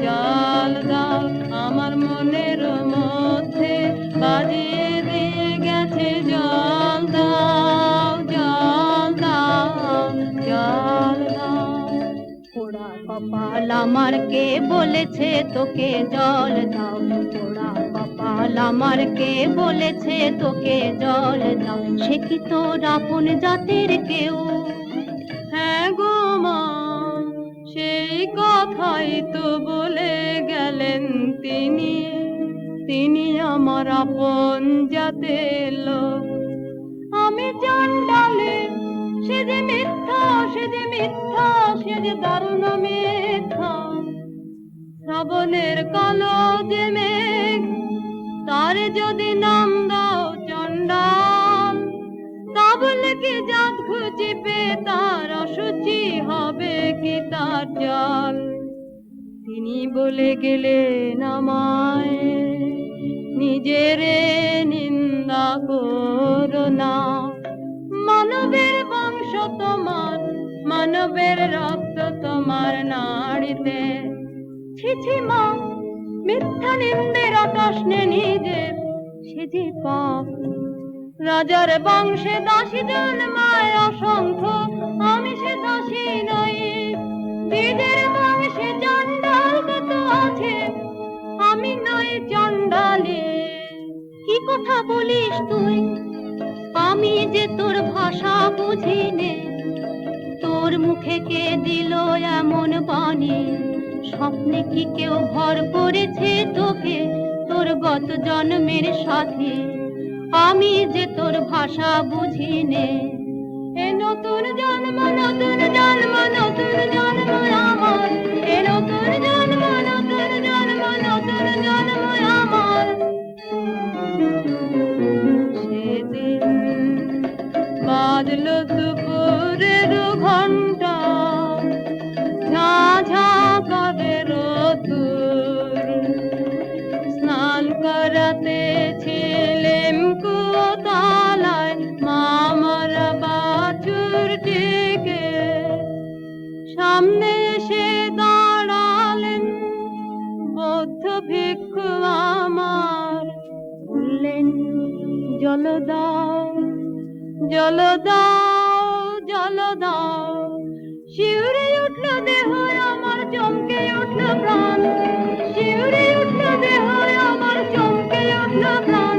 F: জল দাও। আমার মনের মধ্যে বাদিয়ে দিয়ে গেছে জল দাও, জল দাও, জল দাও। পোড়া কপাল আমার কে বলেছে তোকে জল দাও? পোড়া কপাল আমার কে বলেছে তোকে জল দাও? সে কি তোর আপন জাতের কেউ? হ্যাঁ গো মা, সেই কথাই তো বলে গেলেন তিনি। তিনি আমার আপন জাতের লোক। আমি চণ্ডালে, সে যে মিথ্যা, সে যে মিথ্যা, সে যে দারুণ মিথ্যা। শ্রাবণের কালো যে মেঘ,
G: আর যদি নাম দাও চণ্ডাল, তা বলে কি জাত খুঁজিবে তার অসুচি হবে কি তার জাল? তিনি বলে গেলেন আমায়, নিজেরে নিন্দা করো না। মানবের বংশ তোমার, মানবের রক্ত তোমার নাড়িতে। ছি ছি মা, মিথ্যা নিন্দের আকাশ নে নিজের, সে যে পাপ। রাজার বংশে দাসী জন্মায় অসংখ্য, আমি সে দাসী নই। দ্বিজের বংশে চণ্ডাল কত আছে, আমি নই চণ্ডালে। কি কথা বলিস তুই, আমি যে তোর ভাষা বুঝি নে। তোর মুখে কে দিল এমন বাণী, স্বপ্নে কি কেউ ভর করেছে তোকে তোর গত জন্মের সাথে? আমি যে তোর ভাষা বুঝি নে। এ নতুন জন্ম, নতুন জন্ম, নতুন জন্ম আমার। এ নতুন জন্ম, নতুন জন্ম, নতুন জন্ম আমার। সেদিন বাজলো দুপুরের ঘণ্টা, ঝাঁ ঝাঁ করে রোদ্দুর। স্নান করাতে ছিলেম কুয়োতলায়, মামারা বাছুর টিকে। সামনে এসে দাঁড়ালেন বৌদ্ধ ভিক্ষু আমার, বললেন জল দাও, জল দাও, জল দাও। শিউরে উঠল দেহ আমার, চমকে উঠল প্রাণ। শিউরে উঠল দেহ আমার, চমকে উঠল প্রাণ।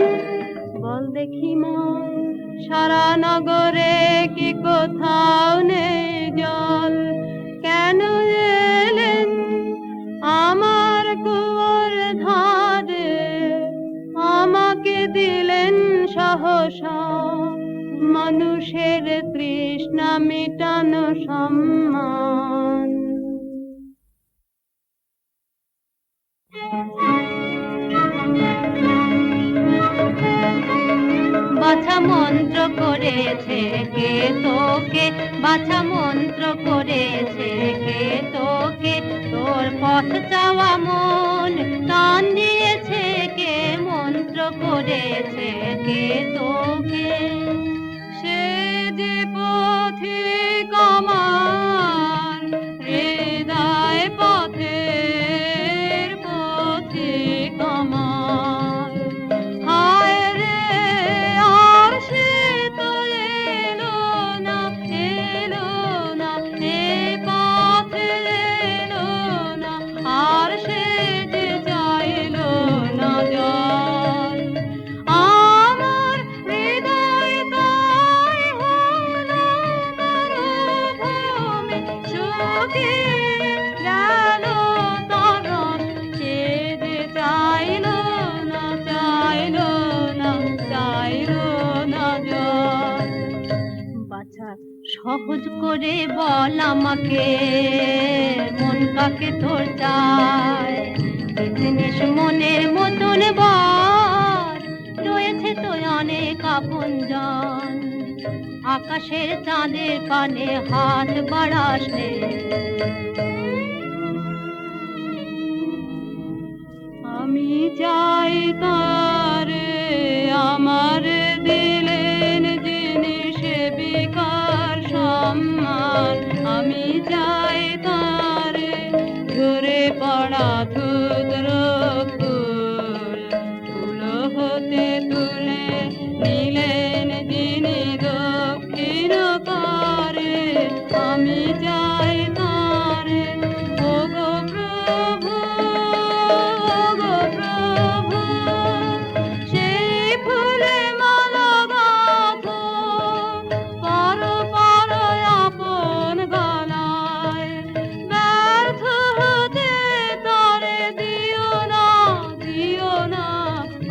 G: বল দেখি মা, সারা নগরে কি কোথাও নেই জল? কেন এলেন আমার কুয়োর ধারে, আমাকে দিলেন সহসা মানুষের তৃষ্ণা মিটানো সম্মান। বাছা মন্ত্র করেছে কে তোকে, বাছা মন্ত্র করেছে কে তোকে? তোর পথ চাওয়া মন টান দিয়েছে কে, মন্ত্র করেছে কে তোকে? সে যে পথিক আমার, হৃদয় পথের পথিক আমার। হায় রে, আর সে তো এলো না, এলো না, এ পথে এলো না। আর সে যে চাইলো না যায়, আমার হৃদয় তাই হলো মরুভূমি, শুকিয়ে গেল তরণ। সে যে চাইলো না, চাইলো না, চাইলো না যায়। বাছা সহজ করে বল আমাকে, মন কাকে তোর চায়? জিনিস মনের মতন বল, রয়েছে তো অনেক আপনজন। আকাশের চাঁদের পানে হাত বাড়াস নে। আমি চাই তারে আমার দিলেন জিনিস বিকার সম্মান। আমি চাই তারে ঝরে পড়া ক্ষুদ্র ফুল, ফুল হতে তুলে নিলেন যিনি দক্ষিণ করে। আমি চাই তারে, ওগো প্রভু, ওগো প্রভু, সেই ফুলে মালা গাঁথো, পর পর আপন গলায়। ব্যর্থ হতে তারে দিও না, দিও না,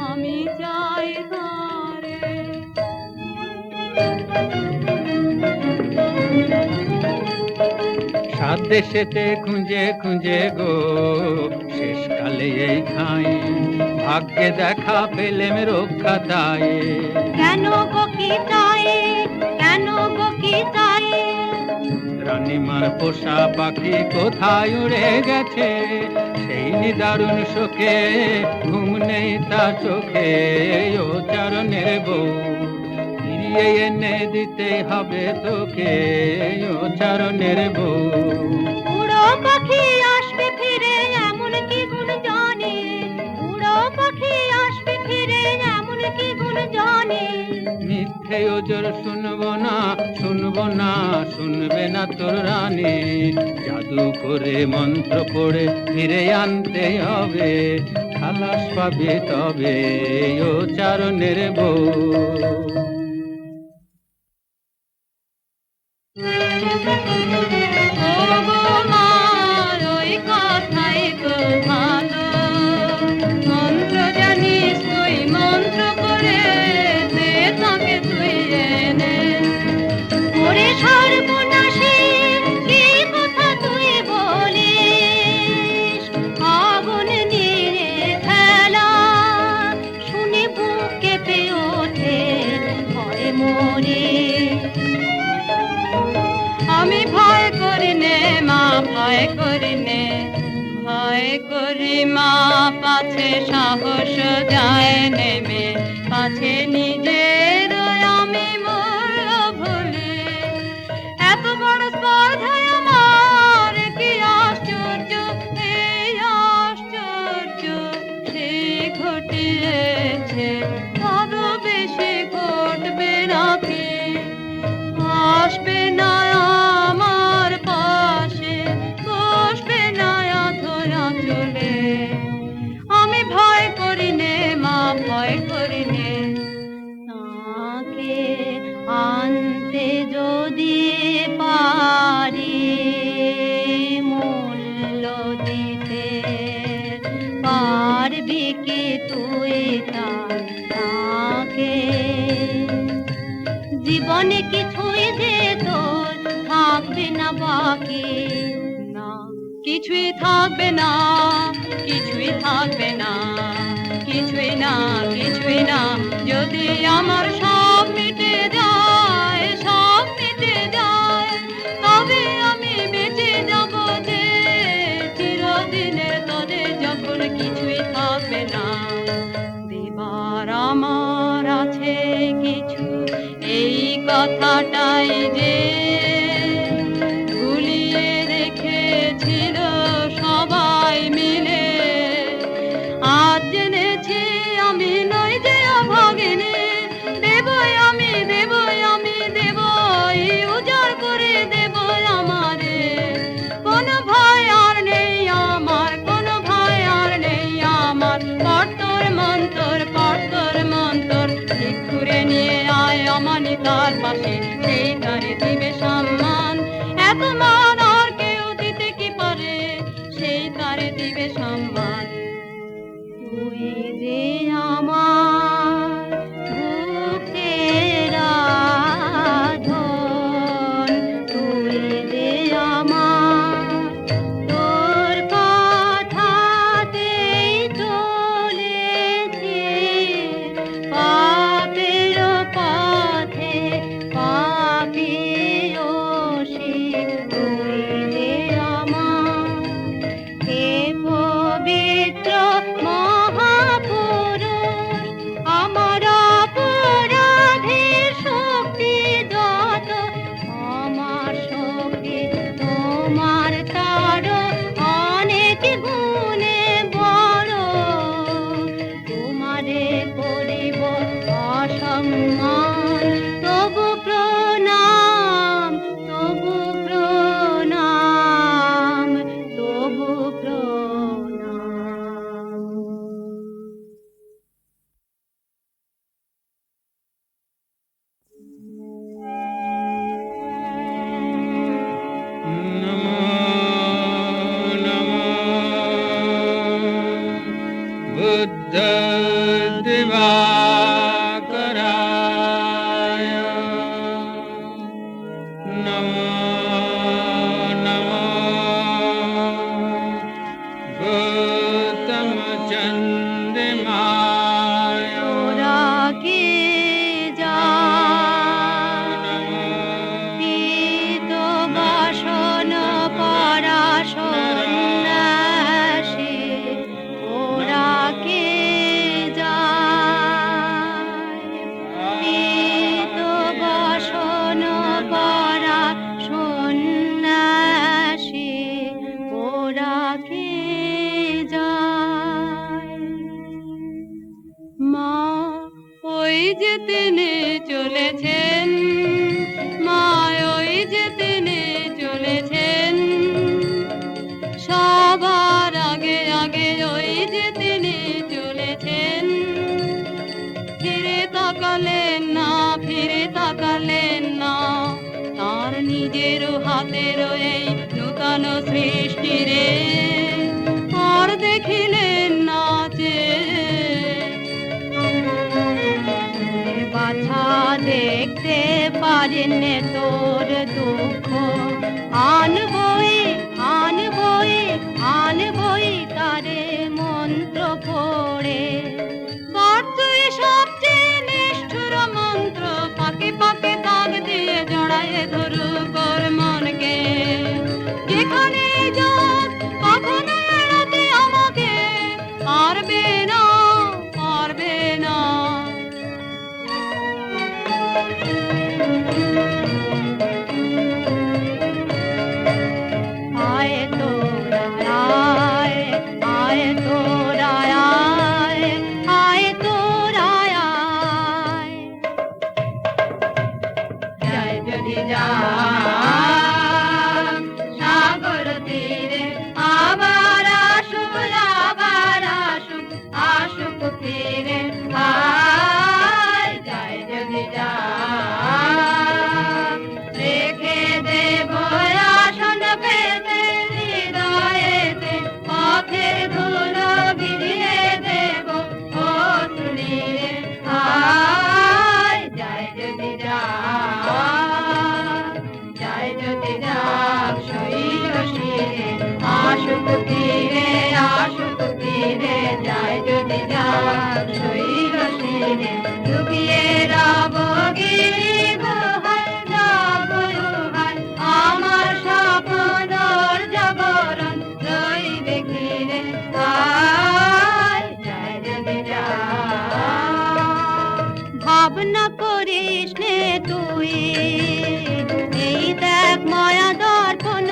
G: আমি চাই তারে।
H: সাত দেশেতে খুঁজে খুঁজে গো, শেষকালে এই খাই
C: ভাগ্যে দেখা পেলেম রক্ষা তাই।
G: কেন গো কি চাই, কেন গো কি চাই?
C: রানীমার পোষা পাখি কোথায় উড়ে গেছে, সেই নিদারুণ শোকে ঘুম নেই তার চোখে। ও চরণের বউ ফিরিয়ে এনে দিতে হবে তোকে, ও চরণের বউ।
G: উড়ো পাখি আসবে ফিরে এমন কি গুণ জানি, উড়ো পাখি আসবে ফিরে এমন কি গুণ জানি?
C: মিথ্যে ওজর শুনবো না, শুনবো না, শুনবে না তোর রানী। জাদু করে মন্ত্র পড়ে ফিরে আনতে হবে, খালাস পাবে তবে ও চারণের বউ।
G: ওগো মা, ওই কথাই তো ভালো, মন্ত্র জানিস তুই, মন্ত্র করে দে তাকে তুই এনে। ওরে সর্বনাশী, কি কথা তুই বলিস? আগুন নিয়ে খেলা শুনে বুক কেঁপে ওঠে, ভয়ে মরে। আমি ভয় করি নে মা, ভয় করি নে, ভয় করি মা, পাছে সাহস যায় নেমে, পাছে নিজের আমি মরল ভুলে। এত বড় স্পর্ধায় আমার কি আশ্চর্য, এই আশ্চর্য সে ঘটিয়েছে, আরো বেশি ঘটবে নাকি? আসবে না আমার পাশে, বসবে না ধরা চলে। আমি ভয় করি নে মা, ভয় করি নে। তাকে আনতে যদি পারি, মূল্য দিতে পারবি কি তুই তাকে? জীবনে কিছুই যে তোর থাকবে না বাকি, না কিছুই থাকবে না, কিছুই থাকবে না, কিছুই না, কিছুই না। যদি আমার সব মিটে যায়, সব মিটে যায়, তবে আমি বেঁচে যাব যে চিরদিনের তরে, যখন কিছুই থাকবে না। দেবার আমার আছে কিছু, এই কথাটাই যে ভুলিয়ে রেখেছিল সবাই মিলে। আজ জেনেছি আমি নই যে অভাগিনী, দেবই আমি, দেবই আমি, দেবই উজাড় করে দেবই আমারে। কোন ভয় আর নেই আমার, কোন ভয় আর নেই আমার। পড়তর মন্তর, পড়তর মন্তর, ঠিক করে নিয়ে আয় অমানিতার পাশে, সেই তারে দিবে সম্মান। এত মান আর কেউ দিতে কি পারে, সেই তারে দিবে সম্মান। তুই যে আমার বুকের আধন, তুই যে আমার, তোর কথাতেই চলেছি পাপের পথে, পাপী ওসি। তুই যে আমার হে পবিত্র মহাপুরুষ, আমার অপরাধের শক্তি যত, আমার শক্তি তোমার তারও অনেক গুণে বড়। তোমারে করিব অসম্মান, তবু প্রণাম, তবু প্রণাম, তবু প্রণাম।
C: নমো নমো বুদ্ধ দিবাকরায়, নমো নমো গৌতম চন্দ্রিমা
F: যে তিনি চলেছেন, মা ওই যে তিনি চলেছেন, সবার আগে আগে ওই যে তিনি চলেছেন। ফিরে তাকালেন না, ফিরে তাকালেন না, তার নিজের হাতের এই নূতন সৃষ্টিরে আর দেখিলেন না যে। বাছা দেখতে পারেন তোর দুঃখ, আনবই আনবই আনবই তারে মন্ত্র পড়ে। তুই সবচেয়ে নিষ্ঠুর মন্ত্র, পাকে পাকে দাগ দিয়ে জড়ায় ধরু কর মনকে। যেখানে যাক কখনো এড়াতে আমাকে পারবে না, পারবে না। আয় তোরা আয়, আয় তোরা আয়, আয় তোরা আয়। যায় যদি যা সাগর তীরে, আবার আসুক, আবার আসুক, আসুক ফিরে। আয় যায় যদি যা, রেখে দেব আসন পেতে হৃদয়েতে, পথের ধুলো ভিজিয়ে দেব ও তুলিরে। আয় যায় যদি যা, যায় যদি যা শৈল শিরে, আসুক ফিরে, আসুক ফিরে। যায় যদি যা শৈল শিরে, লুকিয়ে রব গিরি গুহায়, রব গুহায় আমার স্বপ্নর জাগরণ রইবে ঘিরে। আয় যায় যদি যা। ভাবনা করিস নে তুই, এই দেখ মায়া দর্পণ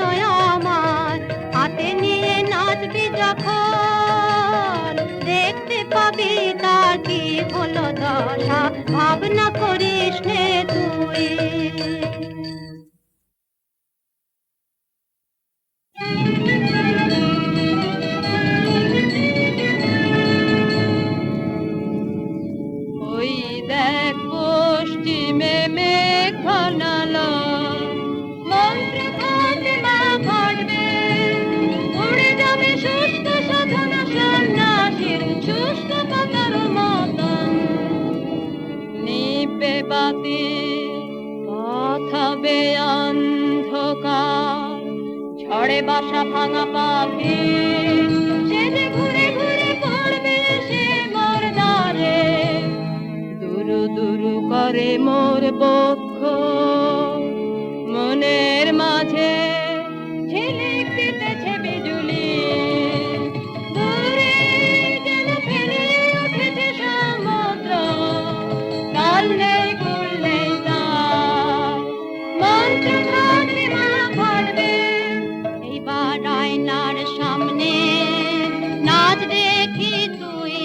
F: আমার, হাতে নিয়ে নাচবি যখন, দেখতে পাবি তার কি হলো দশা। ভাবনা করিস নে তুই। ওই দেখ পশ্চিমে মেঘ ঘনালো, মন্ত্র ফাতেমা ফাটবে, উড়ে যাবে শুষ্ক সাধনা সন্ন্যাসীর শুষ্ক পাতার মতন। নিবে বাতি, পথ হবে অন্ধকার, ঝড়ে বাসা ভাঙা পাখি সে যে ঘুরে ঘুরে পড়বে সে মোর দ্বারে। দুরু দুরু করে মোর বক্ষ, মনের মাঝে ঝিলিক দিতেছে বিজুলি। দূরে যেন ফেলে উঠেছে সমুদ্র, কাল নেই কুল নেই তার, মন্ত্র ফাটবে মা ফাটবে। এইবার আয়নার সামনে নাচ দেখি তুই,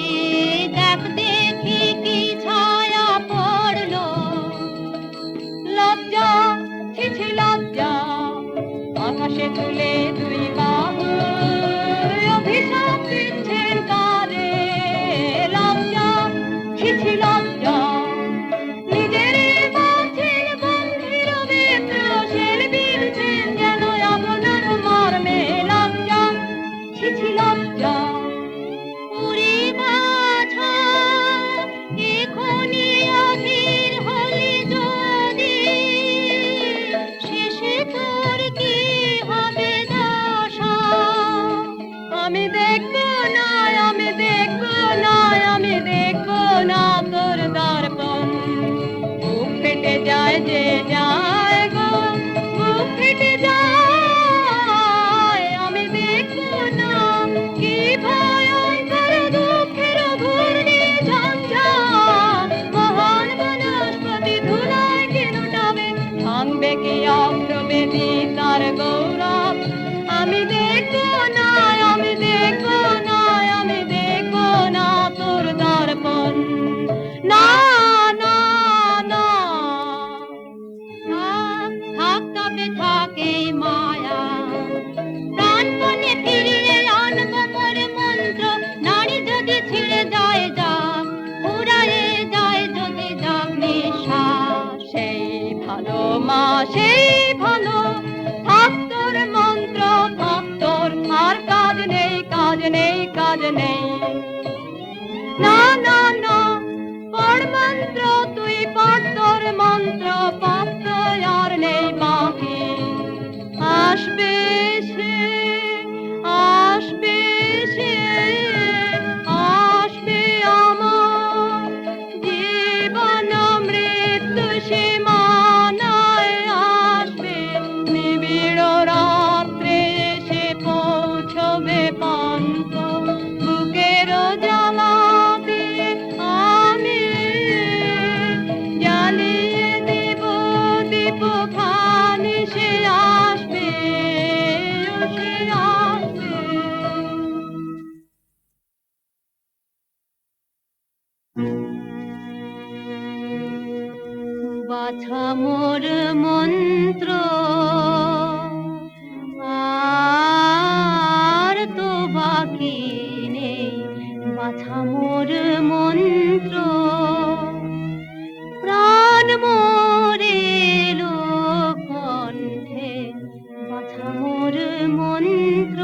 F: দেখ দেখি কি ছায়া পড়লো, লত
G: সেই ভালো থাক তোর মন্ত্র থাক তোর আর কাজ নেই কাজ নেই কাজ নেই না না না পড় মন্ত্র তুই পড় তোর মন্ত্র পাপ আর নেই বাকি আসবে সে আসবে সে আসবে আমার জীবন মৃত্যু সীমানায় আসবে নিবিড় রাত্রে এসে পৌঁছবে পান্ত বুকের জ্বালা দিয়ে আমি জ্বালিয়ে দেব দীপ খানি সে আসবে সে আসবে বাছা মোর মন্ত্র আর তো বাকি নেই বাছা মোর মন্ত্র প্রাণ মোরে কণ্ঠে বাছা মোর মন্ত্র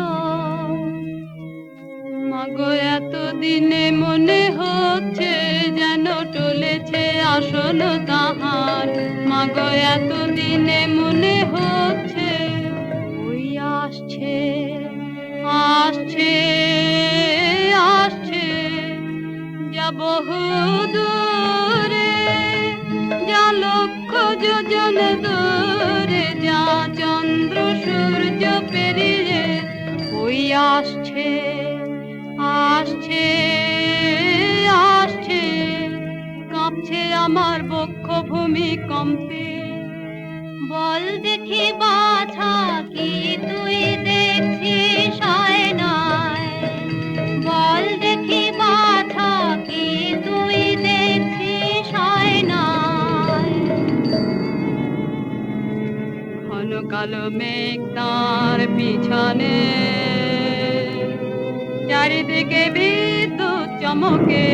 G: মাগো এতদিনে মনে হচ্ছে যেন টলেছে আসল তাহার মাগো এতদিনে মনে হচ্ছে ওই আসছে আসছে আসছে যা বহু দূরে যা লক্ষ যোজন দূরে যা চন্দ্র সূর্য পেরিয়ে ওই আসছে আসছে আসছে কাঁপছে আমার বক্ষ ভূমি কম্পে বল দেখি বাছা কি তুই দেখছিস আয়নায় বল দেখি বাছা কি তুই দেখছিস আয়নায় ঘন কালো মেঘ তার পিছনে চারিদিকে বিদ্যুৎ চমকে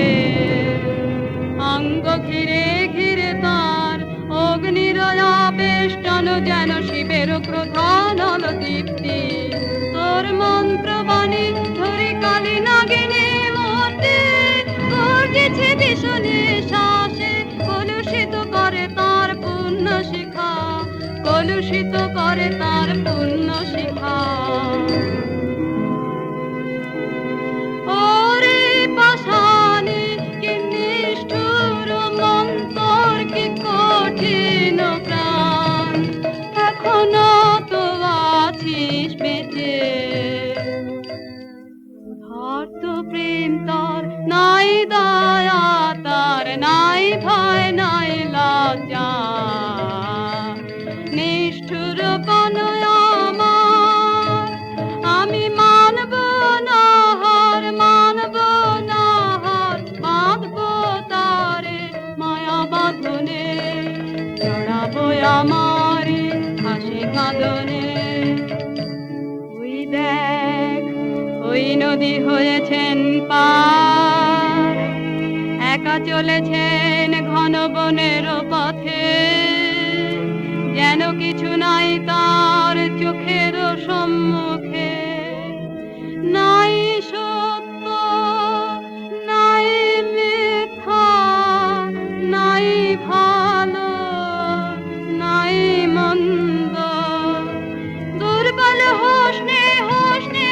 G: অঙ্গ ঘিরে ঘিরে তার অগ্নির আবেষ্টন যেন শিবের প্রধান দীপ্তি তোর মন্ত্রবাণী ধরে কালী নাগিনী মূর্তি গর্জেছে ভীষণে শ্বাসে কলুষিত করে তার পুণ্য শিখা কলুষিত করে তার পুণ্য শিখা ওরে পাষাণী কি নিষ্ঠুর মন্তর কি কঠিন প্রাণ এখনো তো আছিস বেঁচে উদার্ত প্রেম তার নাই দয়া তার নাই ভয় নাই লজ্জা নিষ্ঠুর কনয় আমার আমি মানব না হার মানব না হার বাঁধব তারে মায়া বাঁধনে জড়াবো আমার হাসি কাঁদনে ওই দেখ ওই নদী হয়েছেন পার একা চলেছেন ঘন বনের পথে যেন কিছু নাই তার চোখের সম্মুখে নাই সত্য নাই মিথ্যা নাই ভালো নাই মন্দ দুর্বল হোসনে হোসনে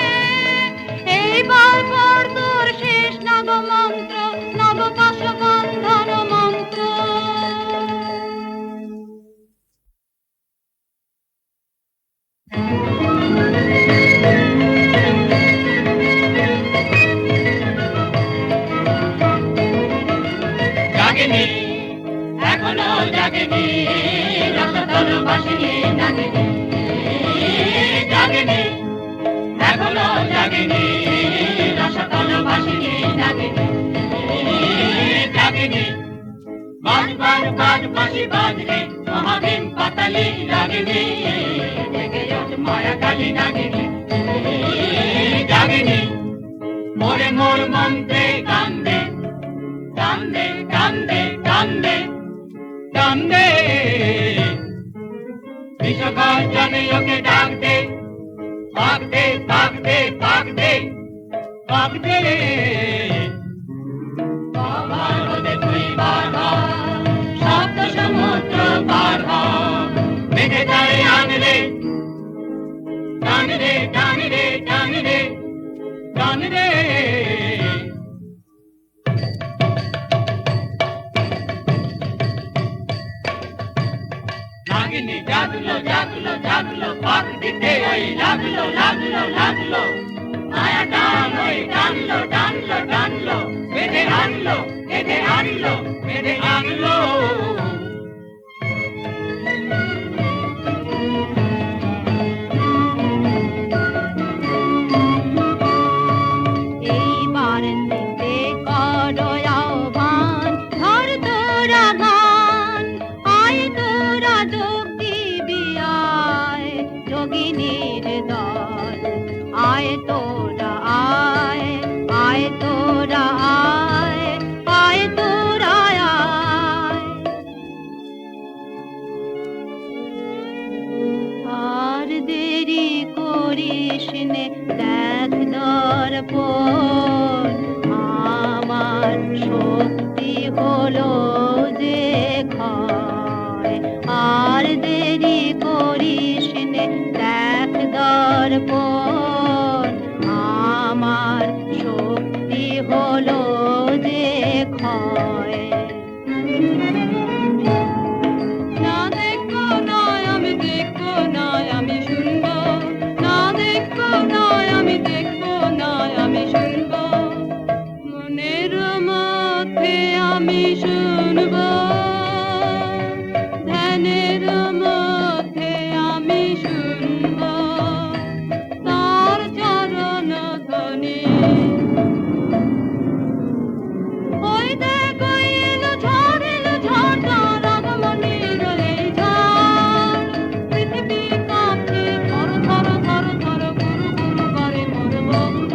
G: এইবার পর তোর শেষ নব মন্ত্র নব পাশ বন্ধন মন্ত্র
H: জাগেনি এখনো জাগেনি রসতল বাসিনী জাগেনি জাগেনি এখনো জাগেনি রসতল বাসিনী জাগেনি জাগেনি বাজ বাজ বাজ বাঁশি বাজরে মহাভীম পাতালি লাগেনি জেগে ওঠ মায়া কালী নাগিনী জাগেনি মোরে মোর মন্ত্রে কান্দে কান্দে কান্দে কান্দে কান্দে এবার জানে ওকে ডাক দে, পাক দে, পাক দে, পাক দে, পাক দে। বাবার হতে তুই বার হ, সপ্ত সমুদ্র পার হ, মেঘে তারে আনলে, টান রে, টান রে, টান রে, টান রে। নাগিনী জাগলো, জাগলো, জাগলো, পাক দিতে ওই লাগলো, লাগলো, লাগলো, মায়া টান ওই টানলো, টানলো, টানলো, বেঁধে আনলো, বেঁধে আনলো, বেঁধে আনলো।
G: এইবার দিতে করো আহ্বান, ধর তোরা গান, আয় তোরা যোগ দিবি আয়, যোগিনীর দল, আয় তোরা আয়, আয় তোরা আয়, আয় তোরা আয়। আর দেরি করিস নে, দেখ দর্পণ, আমার শক্তি হলো যে ক্ষয়। আর দেরি করিস নে, দেখ দর্পণ, আমার শক্তি হলো যে ক্ষয়। না দেখবো নয় আমি দেখবো নয় আমি শুনবো, না দেখবো নয় আমি দেখবো নয় আমি শুনবো, মনের মধ্যে আমি শুনবো, ধ্যানের মধ্যে আমি শুনবো তার চরণ ধ্বনি। ওই দেখ এলো ঝড় তার আগমনের এই ঝড়, পৃথিবী কাঁপছে থর থর থর থর, গুরু গুরু করে মোর বঙ্গ।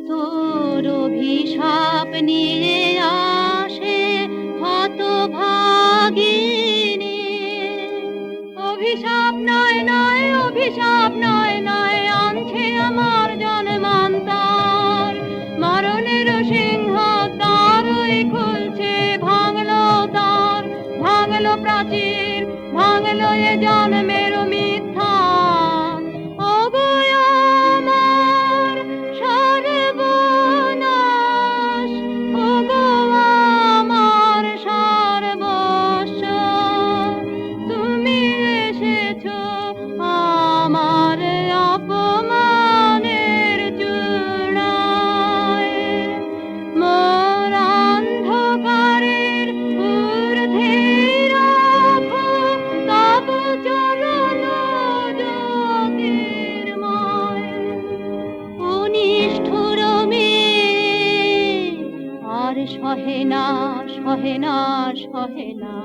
G: তোর অভিশাপ নিয়ে আসে হতভাগিনী, অভিশাপ নয় নয়, অভিশাপ নয় নয়, আনছে আমার জন্মান্তর, মরণের সিংহ দ্বারই খুলছে, ভাঙলো তার, ভাঙলো প্রাচীর, ভাঙলো এ জন্মের মিথ্যা। ওগো আমার সর্বনাশ, ওগো আমার সর্বস্ব, তুমি এসেছো আমার অপমানের চূড়ায়, মোর অন্ধকারের ঊর্ধ্বে রাখো তব চরণ জ্যোতির্ময়। অনিষ্ঠুর মেয়ে আর সহে না, সহে না, সহে না,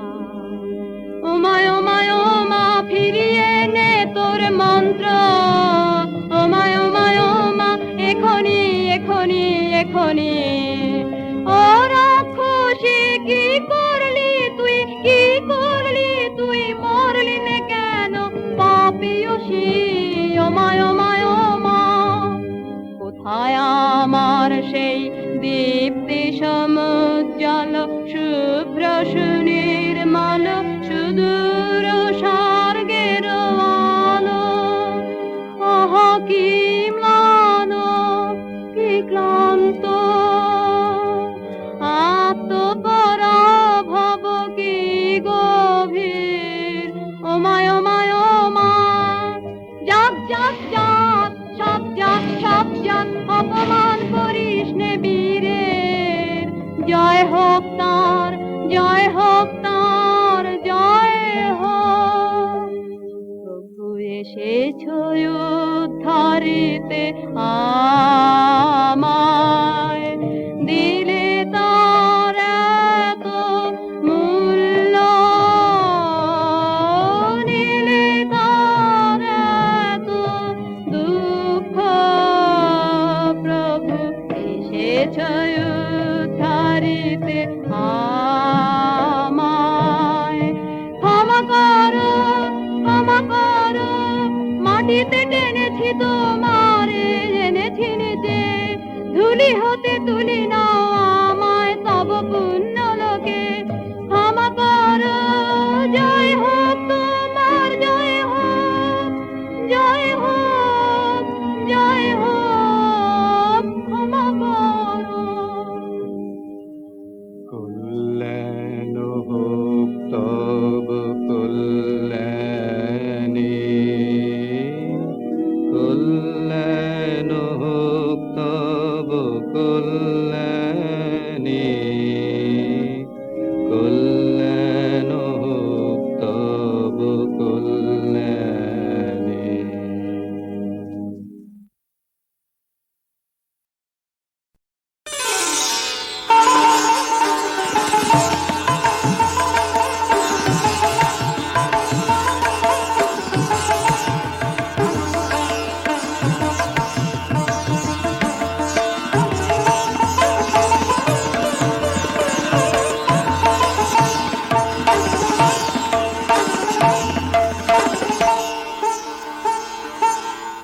G: ওমায় ওমায় ওমা ফিরিয়ে নে তোর মন্ত্র, ওমায় ওমায় ওমা এখনি এখনি এখনি। ও রাক্ষসী কি করলি তুই, কি করলি তুই, মরলি নে কেন পাপিয়সী, ওমায় ওমায় ওমা। কোথায় আমার সেই দীপ্তি সমুজ্জ্বল শুভ্র সুনির্মল সুদূর স্বর্গের আলো, আহা কি ম্লান কি ক্লান্ত, আত্মপরাভব কি গভীর, ওমায় ওমায় ওমা। জাগ জাগ জাগ, সব জাগ সব জাগ, অপমান করিস নে বীরের, জয় হোক তার, জয় হোক তার, জয় হোক। প্রভু এসেছো উদ্ধারিতে আমায়, দিলে তার এত মূল্য, নিলে তার এত দুঃখ। প্রভু এসেছো উদ্ধারিতে আমায়, ধুলি হতে তুলি নাও আমায় তব পুণ্য লোকে, ক্ষমা করো, জয় হোক তোমার, জয় হোক, জয় হোক, জয় হোক, ক্ষমা করো।
C: কল্যাণ হোক তব কল্যাণী, কল্যাণ হোক তব কল্যাণী, কল্যাণ হোক তব কল্যাণী।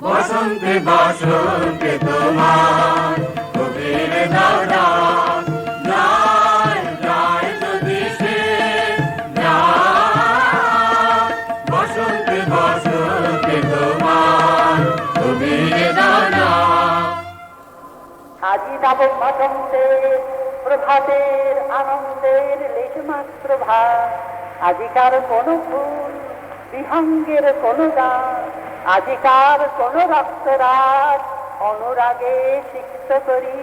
H: বসন্তে বসন্তে তোমার কবির দাদা যায় যায় যদি সে যায়। বসন্তে বসন্তে তোমার কবির দাদা।
I: আজি নব বসন্তে প্রভাতের আনন্দের লেশমাত্র ভাব, আজিকার কোন ফুল বিহঙ্গের কোন গান, আজিকার কোন রক্তরাগ অনুরাগে সিক্ত করি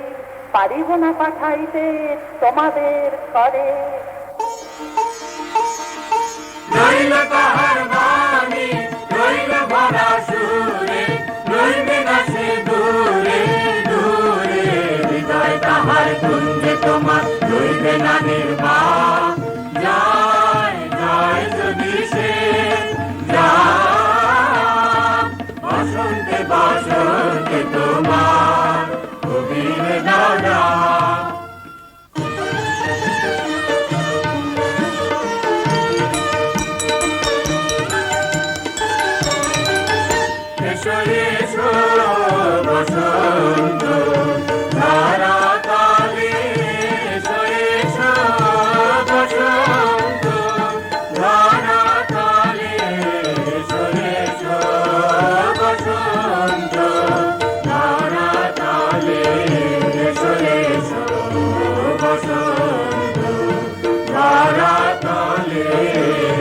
I: পারিব না পাঠাইতে তোমাদের করে।
H: রইল তাহার বাণী, রইল ভরা সুরে, রইবে না সে দূরে দূরে। হৃদয় তাহার কুঞ্জে তোমার রইবে না নির্বাণ। যায় যায় যদি সে যায়। বসন্তে বসন্তে তোমার কবির দাদা। এসো এসো বসন্ত ধারা তালে, এসো এসো বসন্ত ধারা তালে, এসো এসো বসন্ত ধারা তালে, এসো এসো বসন্ত ধারা তালে,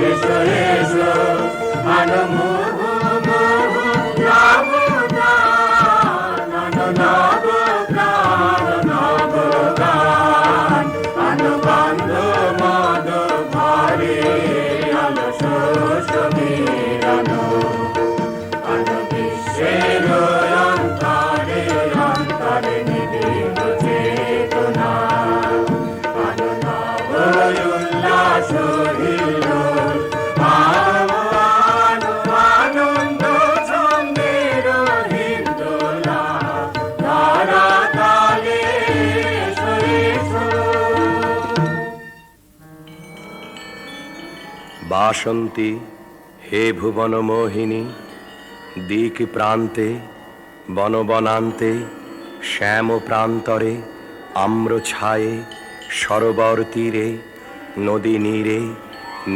H: এসো এসো আনমোহ নব গান, নব গান, নব গান, আনবন্ধ মদ ভরে অলস সমীরণ, আন বিশ্বের অন্তরে অন্তরে নিবিড় চেতনা, আন নব উল্লাস হিল্লোল, আনন্দ ছন্দের হিন্দোলা, ধারা তালে এসো এসো।
J: বাসন্তী হে ভুবন মোহিনী, দিক প্রান্তে বনবনান্তে শ্যাম প্রান্তরে আম্র ছায়ে সরোবর তীরে নদী নীরে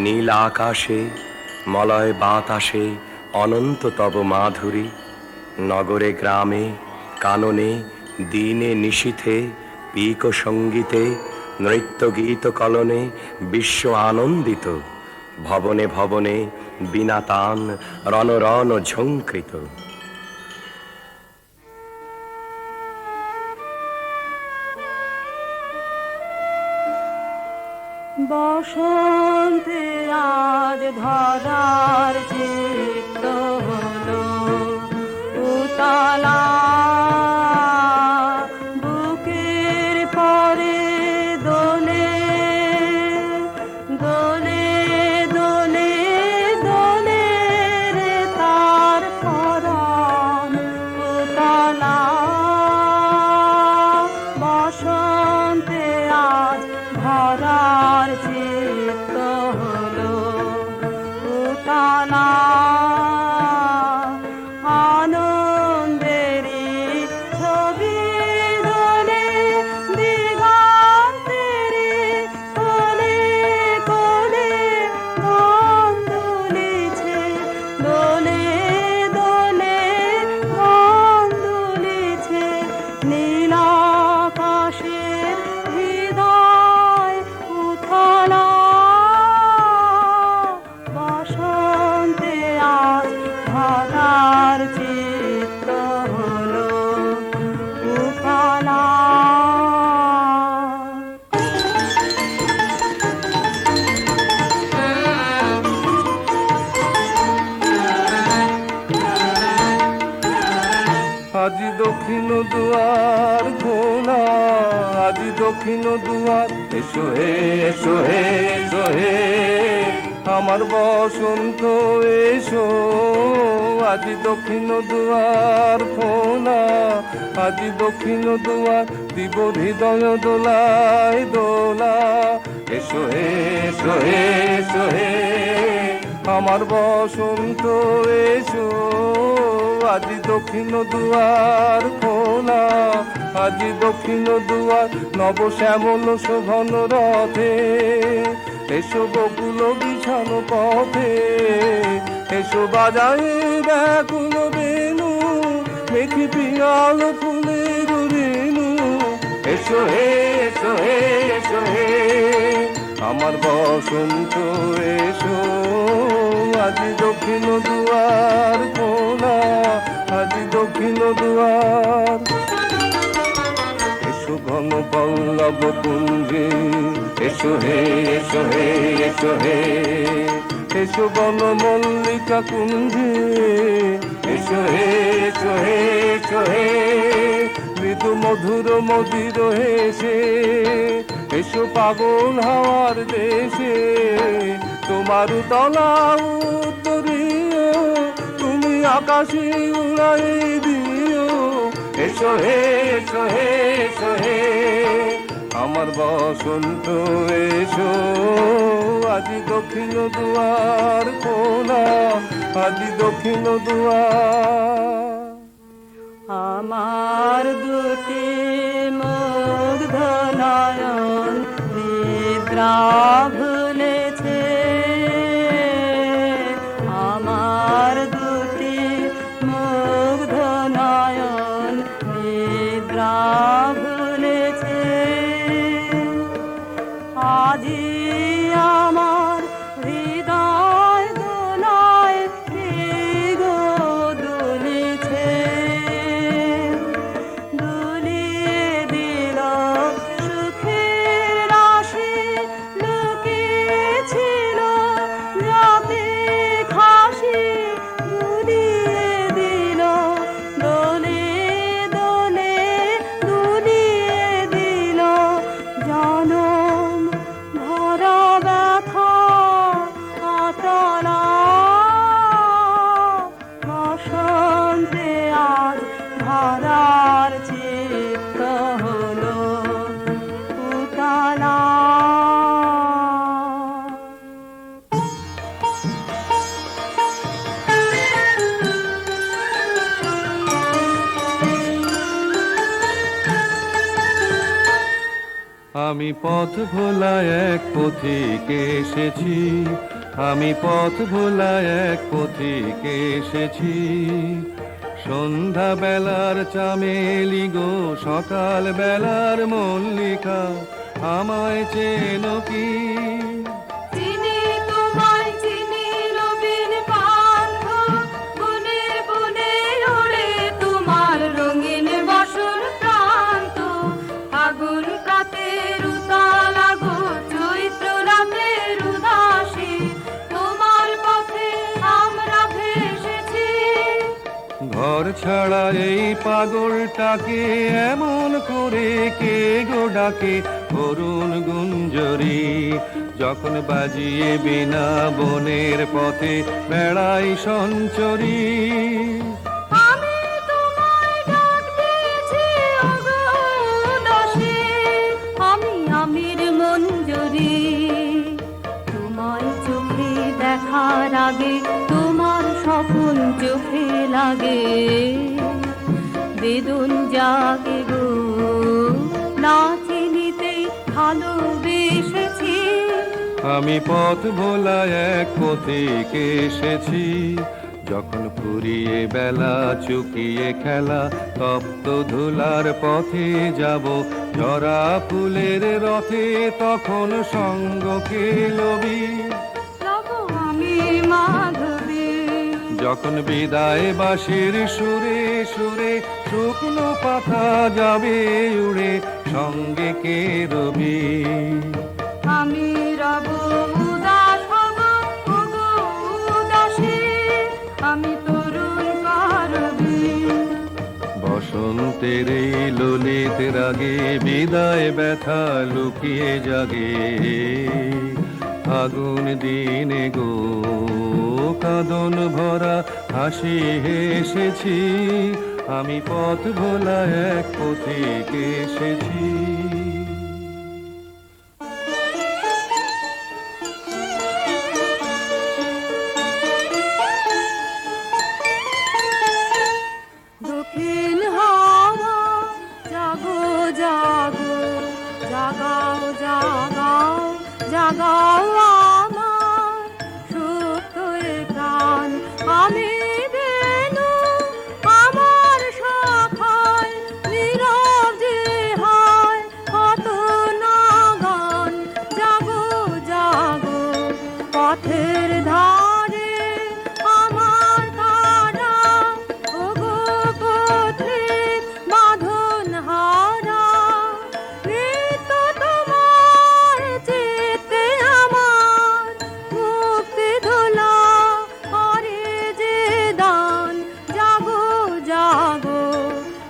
J: নীল আকাশে মলয় বাতাসে অনন্ত তব মাধুরী। নগরে গ্রামে কাননে দিনে নিশীথে পিক সঙ্গীতে নৃত্য গীত কলনে বিশ্ব আনন্দিত। ভবনে ভবনে বিনা তান রণ রণ ঝঙ্কৃত।
G: বসন্তে আজ ধরার চিত্ত হলো উতলা, বুকের পরে দোলে দোলে দোলে দোলে রে তার পরাণ উতলা। বসন্তে আজ ধরার চিত্ত হলো উতলা, আনন্দের নীলাকাশের হৃদয় উথলা বসন্তে আজ ভাতার চিত্ত হলো উফালা।
K: আজি দক্ষিণ দুয়ার খোলা, আজি দক্ষিণ দুয়ার, এসো হে এসো হে এসো হে আমার বসন্ত এসো। আজি দক্ষিণ দুয়ার খোলা, আজি দক্ষিণ দুয়ার, দিব হৃদয় দোলায় দোলা। এসো হে এসো হে এসো হে আমার বসন্ত এসো। আজি দক্ষিণ দুয়ার খোলা, আজি দক্ষিণ দুয়ার, নব শ্যামল শোভন রথে এসো বকুল বিছানো পথে। এসো বাজায় ব্যাকুল বেনু, মেঘি পিয়াল ফুলের রেণু। এসো হে এসো হে এসো হে আমার বসন্ত এসো। আজি দক্ষিণ দুয়ার খোলা, আজি দক্ষিণ দুয়ার। এসো ঘন পল্লব কুঞ্জে, এসো হে এসো হে এসো হে এসো বন মল্লিকা কুঞ্জে। এসো হে এসো হে এসো হে মৃদু মধুর মদির হেসে। এসো পাগল হাওয়ার দেশে, তোমার তলা উত্তরীয়, তুমি আকাশে উড়াই দিও। এসো হে এসো হে এসো হে আমার বসন্ত এসো। আজি দক্ষিণ দুয়ার খোলা, আজি দক্ষিণ দুয়ার।
G: আমার দুটি মুগ্ধ নয়ন নিদ্রা ভুলেছে, আমার দুটি মুগ্ধ নয়ন নিদ্রা ভুলেছে। আজি আমার হৃদয় দোলায় গো দুলিছে, দুলিয়ে দিল সুখের রাশি লুকিয়েছিল রাতে খাসি। দুলিয়ে দিল দোলে দোলে, দুলিয়ে দিল জনম ভরা ব্যথা আতলা। বসন্তে আজ ধারার চিত্ত হলো উতলা।
K: আমি পথ ভোলা এক পথিকে এসেছি, আমি পথ ভোলা এক পথিকে এসেছি। সন্ধ্যা বেলার চামেলি গো, সকাল বেলার মল্লিকা, আমায় চেনো কি?
F: চিনি তোমায় চিনি নবীন পান্থ, বনে বনে ওড়ে তোমার রঙিন বসন প্রান্ত। আগুন প্রাতের উতলা গো, চৈত্র রাতের উদাসী, তোমার পথে আমরা ভেসেছি।
K: ঘর ছাড়া এই পাগলটাকে এমন করে কে গো ডাকে? করুণ গুঞ্জরি যখন বাজিয়ে বিনা বনের পথে বেড়াই সঞ্চরী।
F: আমি তোমায় ডাক দিয়েছি ওগো উদাসী, আমি আমির মঞ্জরি। তোমায় চোখে দেখার আগে তোমার স্বপ্ন চোখে লাগে, বেদন জাগে গো না চিনিতেই ভালোবেসেছি।
K: আমি পথ ভোলা এক পথিকে এসেছি, যখন ফুরিয়ে বেলা চুকিয়ে খেলা তপ্ত ধুলার পথে যাব জরা ফুলের রথে তখন সঙ্গকে লবি
F: আমি মাধবী
K: যখন বিদায় বাঁশির সুরে সুরে শুকনো পাতা যাবে উড়ে সঙ্গে কে রবি
F: আমি রব উদাস হব উদাসী আমি তরুণ করবি
K: বসন্তের এই ললিত রাগে বিদায় ব্যথা লুকিয়ে জাগে আগুন দিনে গো কাঁদন ভরা হাসি হেসেছি আমি পথ ভোলা এক পথিক এসেছি
F: দক্ষিণ হাওয়া জাগো জাগো জাগাও জাগাও জাগাও আমার সুপ্ত এ প্রাণ আমি বেনু আমার শাখায় নীরব যে হয় কত না গান জাগো জাগো পথের ধারে আমার কারা ওগো পথিক বাঁধন হারা মৃত তোমার চিত্তে আমার মুক্তি ধুলা করে যে দান জাগো জাগো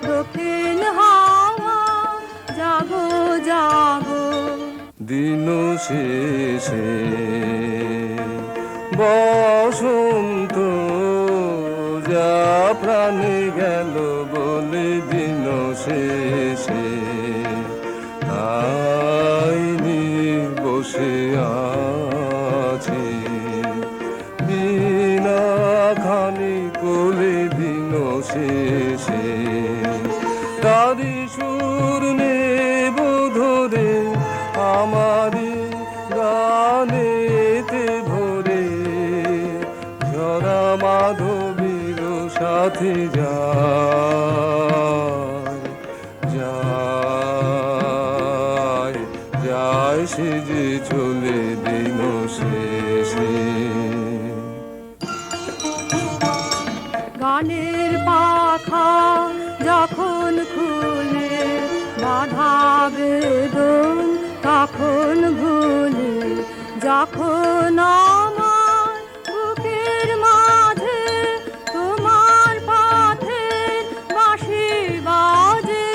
F: দক্ষিণ হাওয়া জাগো জাগো
K: দিন শেষে বসন্ত যা প্রাণে গেল বলে দিন শেষে আইনি বসে আছে বিনা খানি কোলে দিন শেষে তারি সুর নেব ধরে আমারি গানেতে ভরে ঝরা মাধবীর সাথে যায় যায় যায় সে যে চলে দিন শেষে
F: গানের পাখা যখন খুলে বাধা বেদন তখন ভুলে যখন আমার বুকের মাঝে তোমার পথের বাঁশি বাজে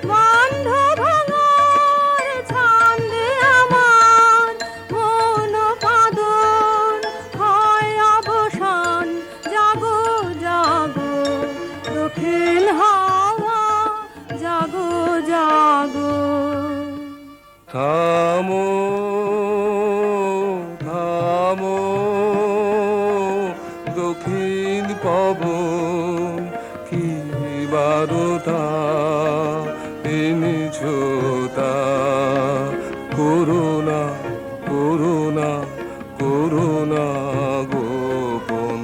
F: বন্ধ ভাঙার ছন্দে আমার মন পাদন হয় অবসান জাগো জাগো দক্ষিণ হাওয়া জাগো জাগো
K: থামো থামো দক্ষিণ পবন কি বারতা এনেছ তা করুণা করুণা করুণা গোপন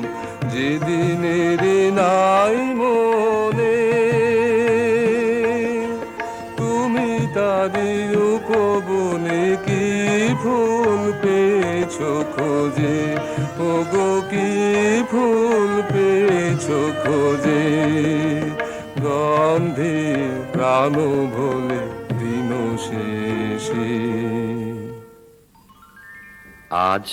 K: যেদিনের নাই মনে তুমি তারি উপবনে কি ফুল পেয়েছ খোঁজে ওগো কি ফুল পেয়েছ খোঁজে গন্ধে প্রাণ ভোলে দিন শেষে
J: আজ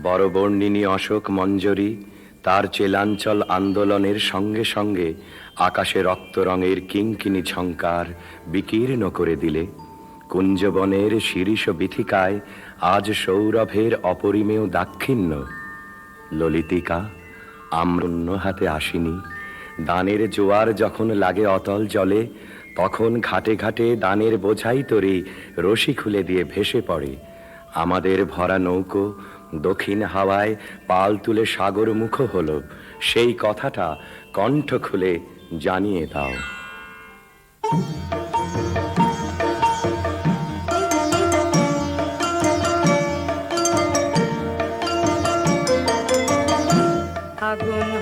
J: বড়বর্ণিনী অশোক মঞ্জরি তার চেলাঞ্চল আন্দোলনের সঙ্গে সঙ্গে আকাশে রক্ত রঙের কিঙ্কিনি ঝঙ্কার বিকীর্ণ করে দিলে কুঞ্জবনের শিরীষ বিথিকায় আজ সৌরভের অপরিমেয় দাক্ষিণ্য ললিতিকা আম্রন্য হাতে আসিনি দানের জোয়ার যখন লাগে অতল জলে তখন ঘাটে ঘাটে দানের বোঝাই তরি রশি খুলে দিয়ে ভেসে পড়ে আমাদের ভরা নৌকো দক্ষিণ হাওয়ায় পাল তুলে সাগর মুখ হলো সেই কথাটা কণ্ঠ খুলে জানিয়ে দাও
F: আগুন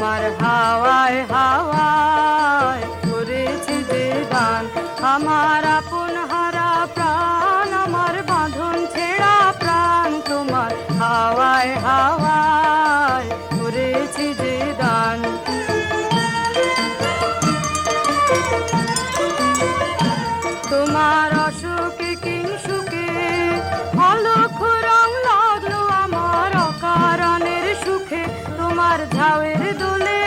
E: তোমার হাওয়ায় হাওয়ায় করেছি যে গান। আমার আপন হারা প্রাণ, আমার বাঁধন ছেঁড়া প্রাণ, তোমার হাওয়ায় হাওয়ায় করেছি যে গান। তোমার অসুখে কিংসুকে অলক্ষ রং লাগলো আমার অকারণের সুখে। তোমার ঝাউয়ের দোলে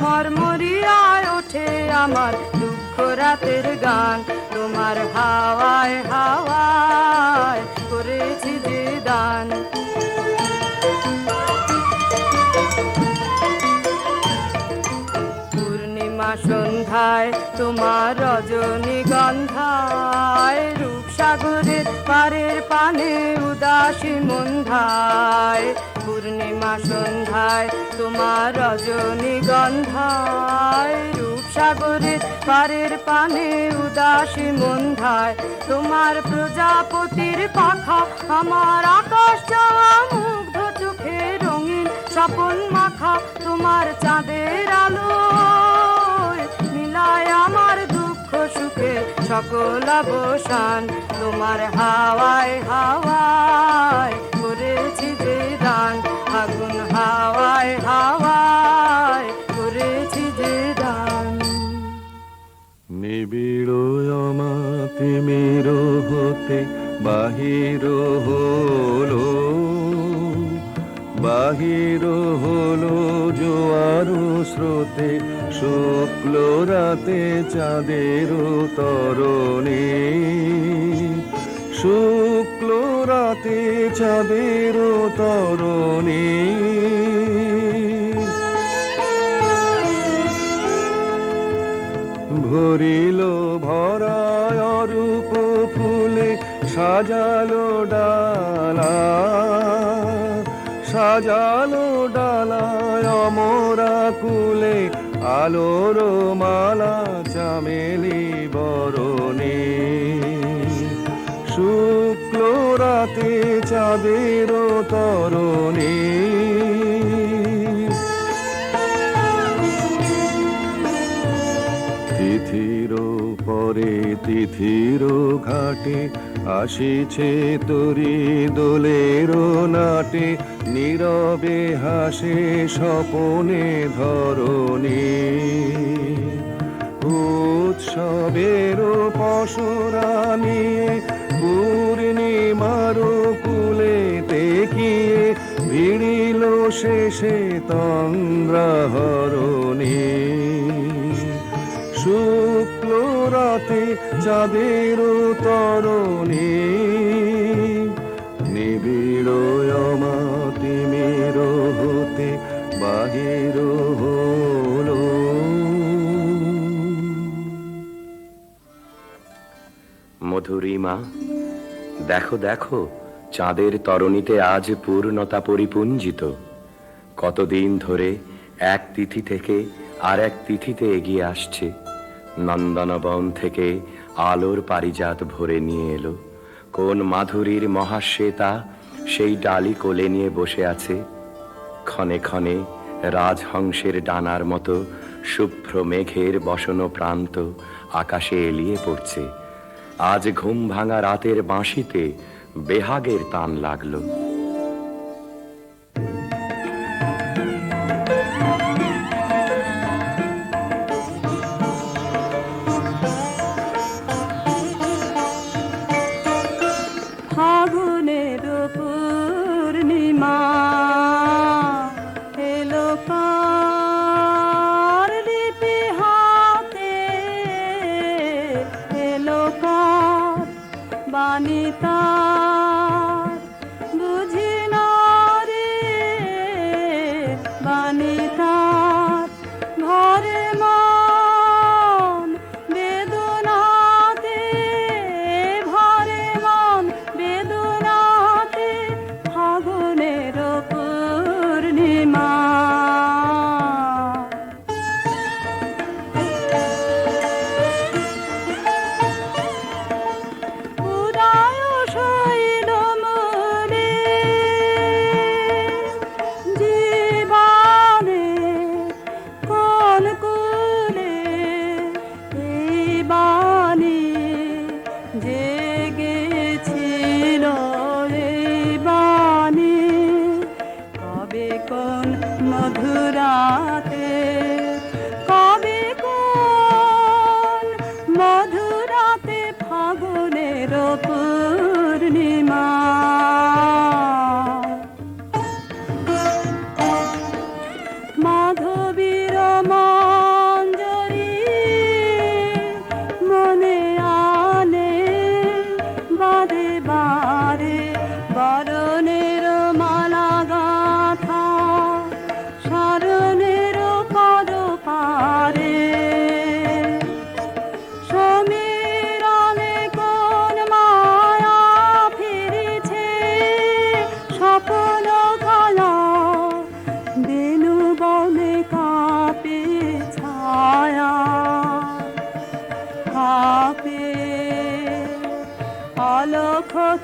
E: মরমরিয়ায় ওঠে আমার দুঃখ রাতের গান। তোমার হাওয়ায় হাওয়ায় করেছি যে দান। পূর্ণিমা সন্ধ্যায় তোমার রজনীগন্ধায়, রূপসাগরের পারের পানে উদাসী মন্ধায়। পূর্ণিমা সন্ধ্যায় তোমার রজনীগন্ধায়, রূপসাগরের পারের পানে উদাসী মন্ধায়। তোমার প্রজাপতির পাখা আমার আকাশ যাওয়া মুগ্ধ চোখে রঙিন স্বপন মাখা। তোমার চাঁদের আলো মিলায় আমার দুঃখ সুখে সকল অবসান। তোমার হাওয়ায় হাওয়ায় করেছি যে দান। আগুন হাওয়ায় হাওয়ায় করেছি যে দান।
K: নিবিড় অমাতিমির হতে বাহির হলো, বাহির হলো জোয়ার স্রোতে, শুক্ল রাতে চাঁদের তরণে, শুক্ল রাতে চাঁদের তরণে। ভরিল ভরায় রূপ ফুলে সাজালো ডালা, সাজালো ডালায় অমরা কুলে আলোর মালা চামেলি বরণে। শুক্ল রাতে চাঁদের তরণে, তিথির পরে তিথির ঘাটে আসিছে তরি দোলের নাটে, নীরবে হাসে স্বপনে ধরণী। উৎসবের পসরা নিয়ে পূর্ণিমার কুলে তেকিয়ে ভিড়িল শেষে তন্দ্রাহরণী। শুক্ল রাতে চাঁদের তরণী, নিবিড় অমাতিমির হতে বাহির হলো।
J: মধুরিমা, দেখো দেখো চাঁদের তরণীতে আজ পূর্ণতা পরিপুঞ্জিত। কতদিন ধরে এক তিথি থেকে আর এক তিথিতে এগিয়ে আসছে। নন্দনবন থেকে আলোর পারিজাত ভরে নিয়ে এলো। কোন মাধুরীর মহাশ্বেতা সেই ডালি কোলে নিয়ে বসে আছে। ক্ষণে ক্ষণে রাজহংসের ডানার মতো শুভ্র মেঘের বসন প্রান্ত আকাশে এলিয়ে পড়ছে। আজ ঘুম ভাঙা রাতের বাঁশিতে বেহাগের তান লাগলো।
E: ফাগুনের পূর্ণিমা এলো কার লিপি হাতে, এলো কার বাণী তার বুঝি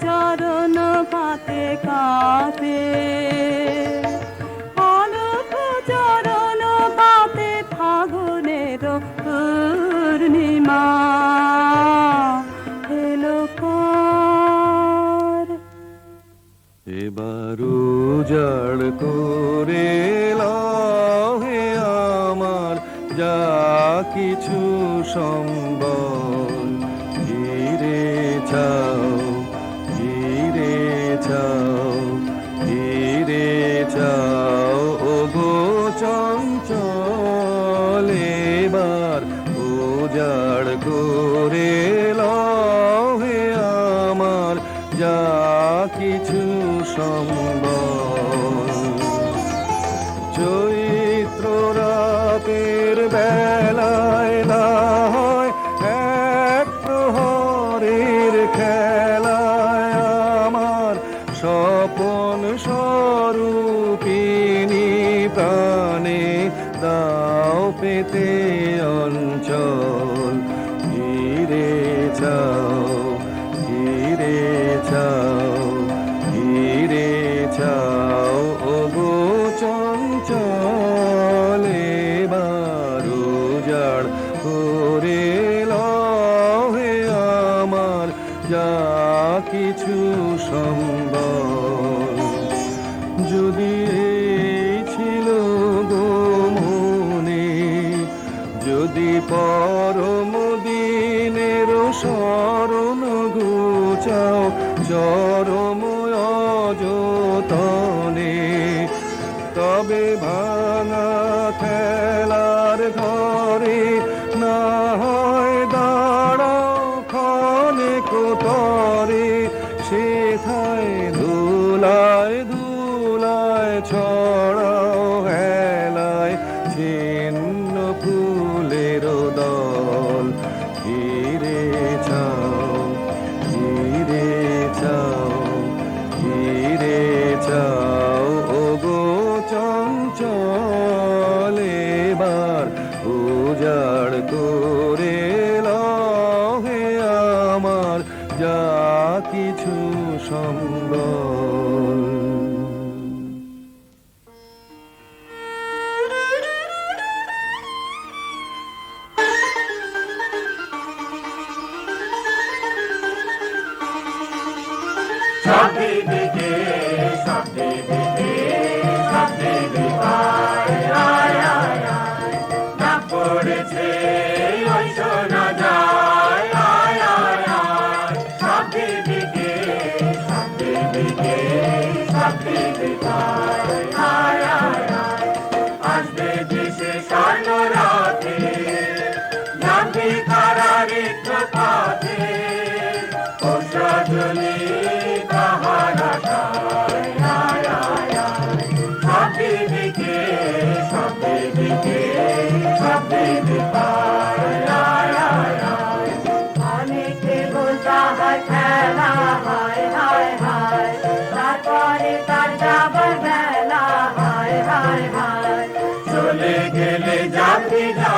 G: চরণ পাতে কাঁপে, অলোক চরণ পাতে ফাগুনের পূর্ণিমা এলো কার।
K: এবার উজাড় করে লহে আমার যা কিছু সম্বল, ঘিরে চাও ঘিরে চাও ঘিরে চাও ও গো চঞ্চল, এবার উজাড় করে লহে আমার যা কিছু সম্বল। চৈত্র রাতের বেলায় না হয় এক প্রহরের খেলায় আমার স্বপন স্বরূপিণী প্রাণে দাও পেতে অঞ্চল, ঘিরে চাও ঘিরে চাও ঘিরে চাও ও গো চঞ্চল, এবার উজাড় করে লহে আমার যা কিছু সম্বল। যদি এই ছিল গো মনে, যদি পরম দিনের শরণ ঘুচাও চরম অযতনে, তবে ভাঙা খেলার ঘরে না হয় দাঁড়াও ক্ষণে কোতরে, সেথায় ধুলায় ধুলায় ছড়াও হেলায় ছিন্ন ফুলের দল, ঘিরে চাও ঘিরে চাও ঘিরে চাও ও গো চঞ্চল, এবার উজাড় করে লহে আমার যা কিছু সম্বল।
F: অনেকে বলতা হয় খেলা হয় হায় হায়, তারপরে তার যাবার বেলা হায় হায় হায়, চলে গেলে যাবি যা